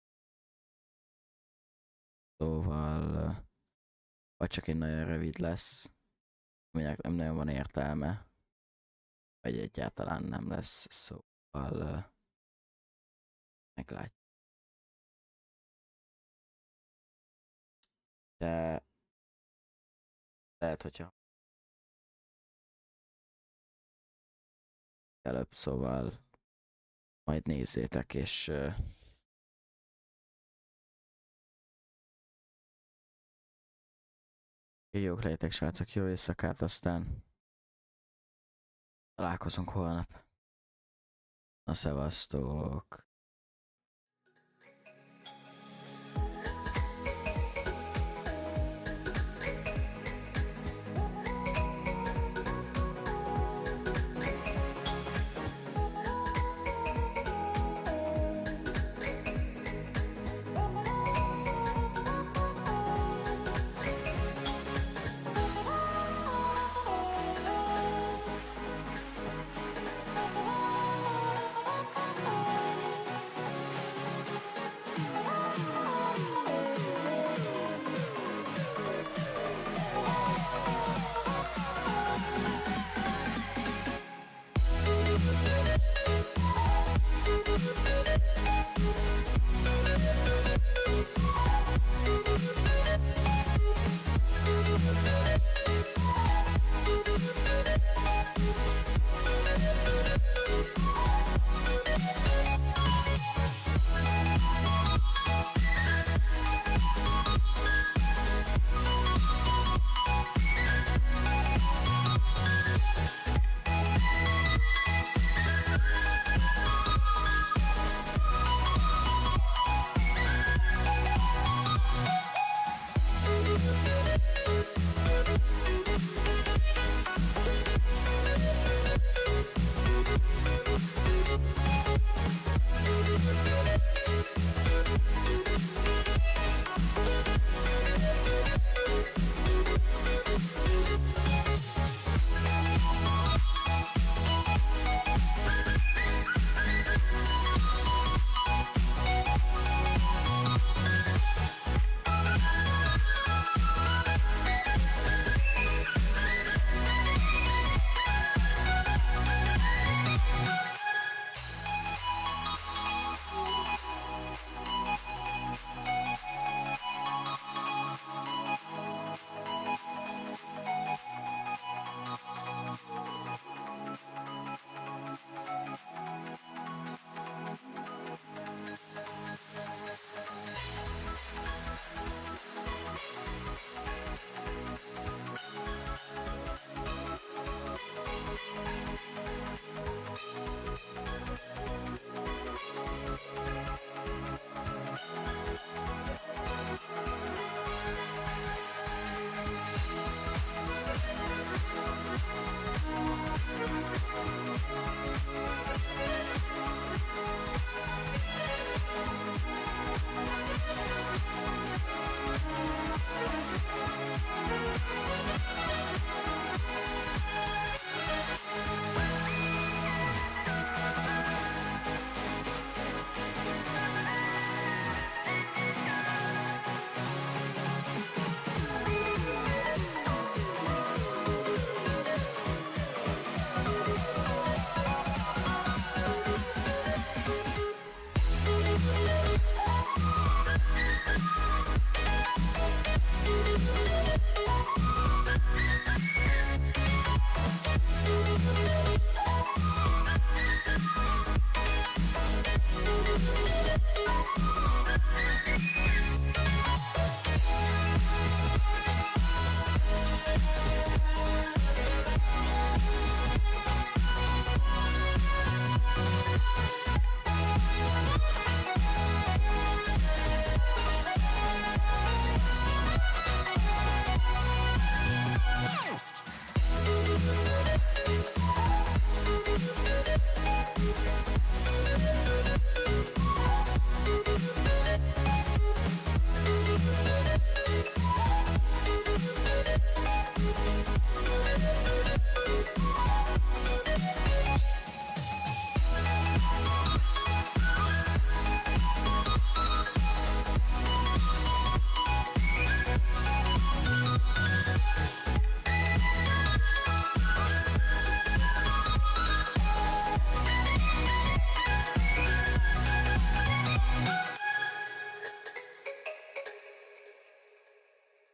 Szóval vagy csak egy nagyon rövid lesz, aminek nem nagyon van értelme, vagy egyáltalán nem lesz, szóval meglátjuk. De lehet, hogyha előbb, szóval majd nézzétek, és jók legyetek, srácok, jó éjszakát, aztán találkozunk holnap. Na, szevasztok!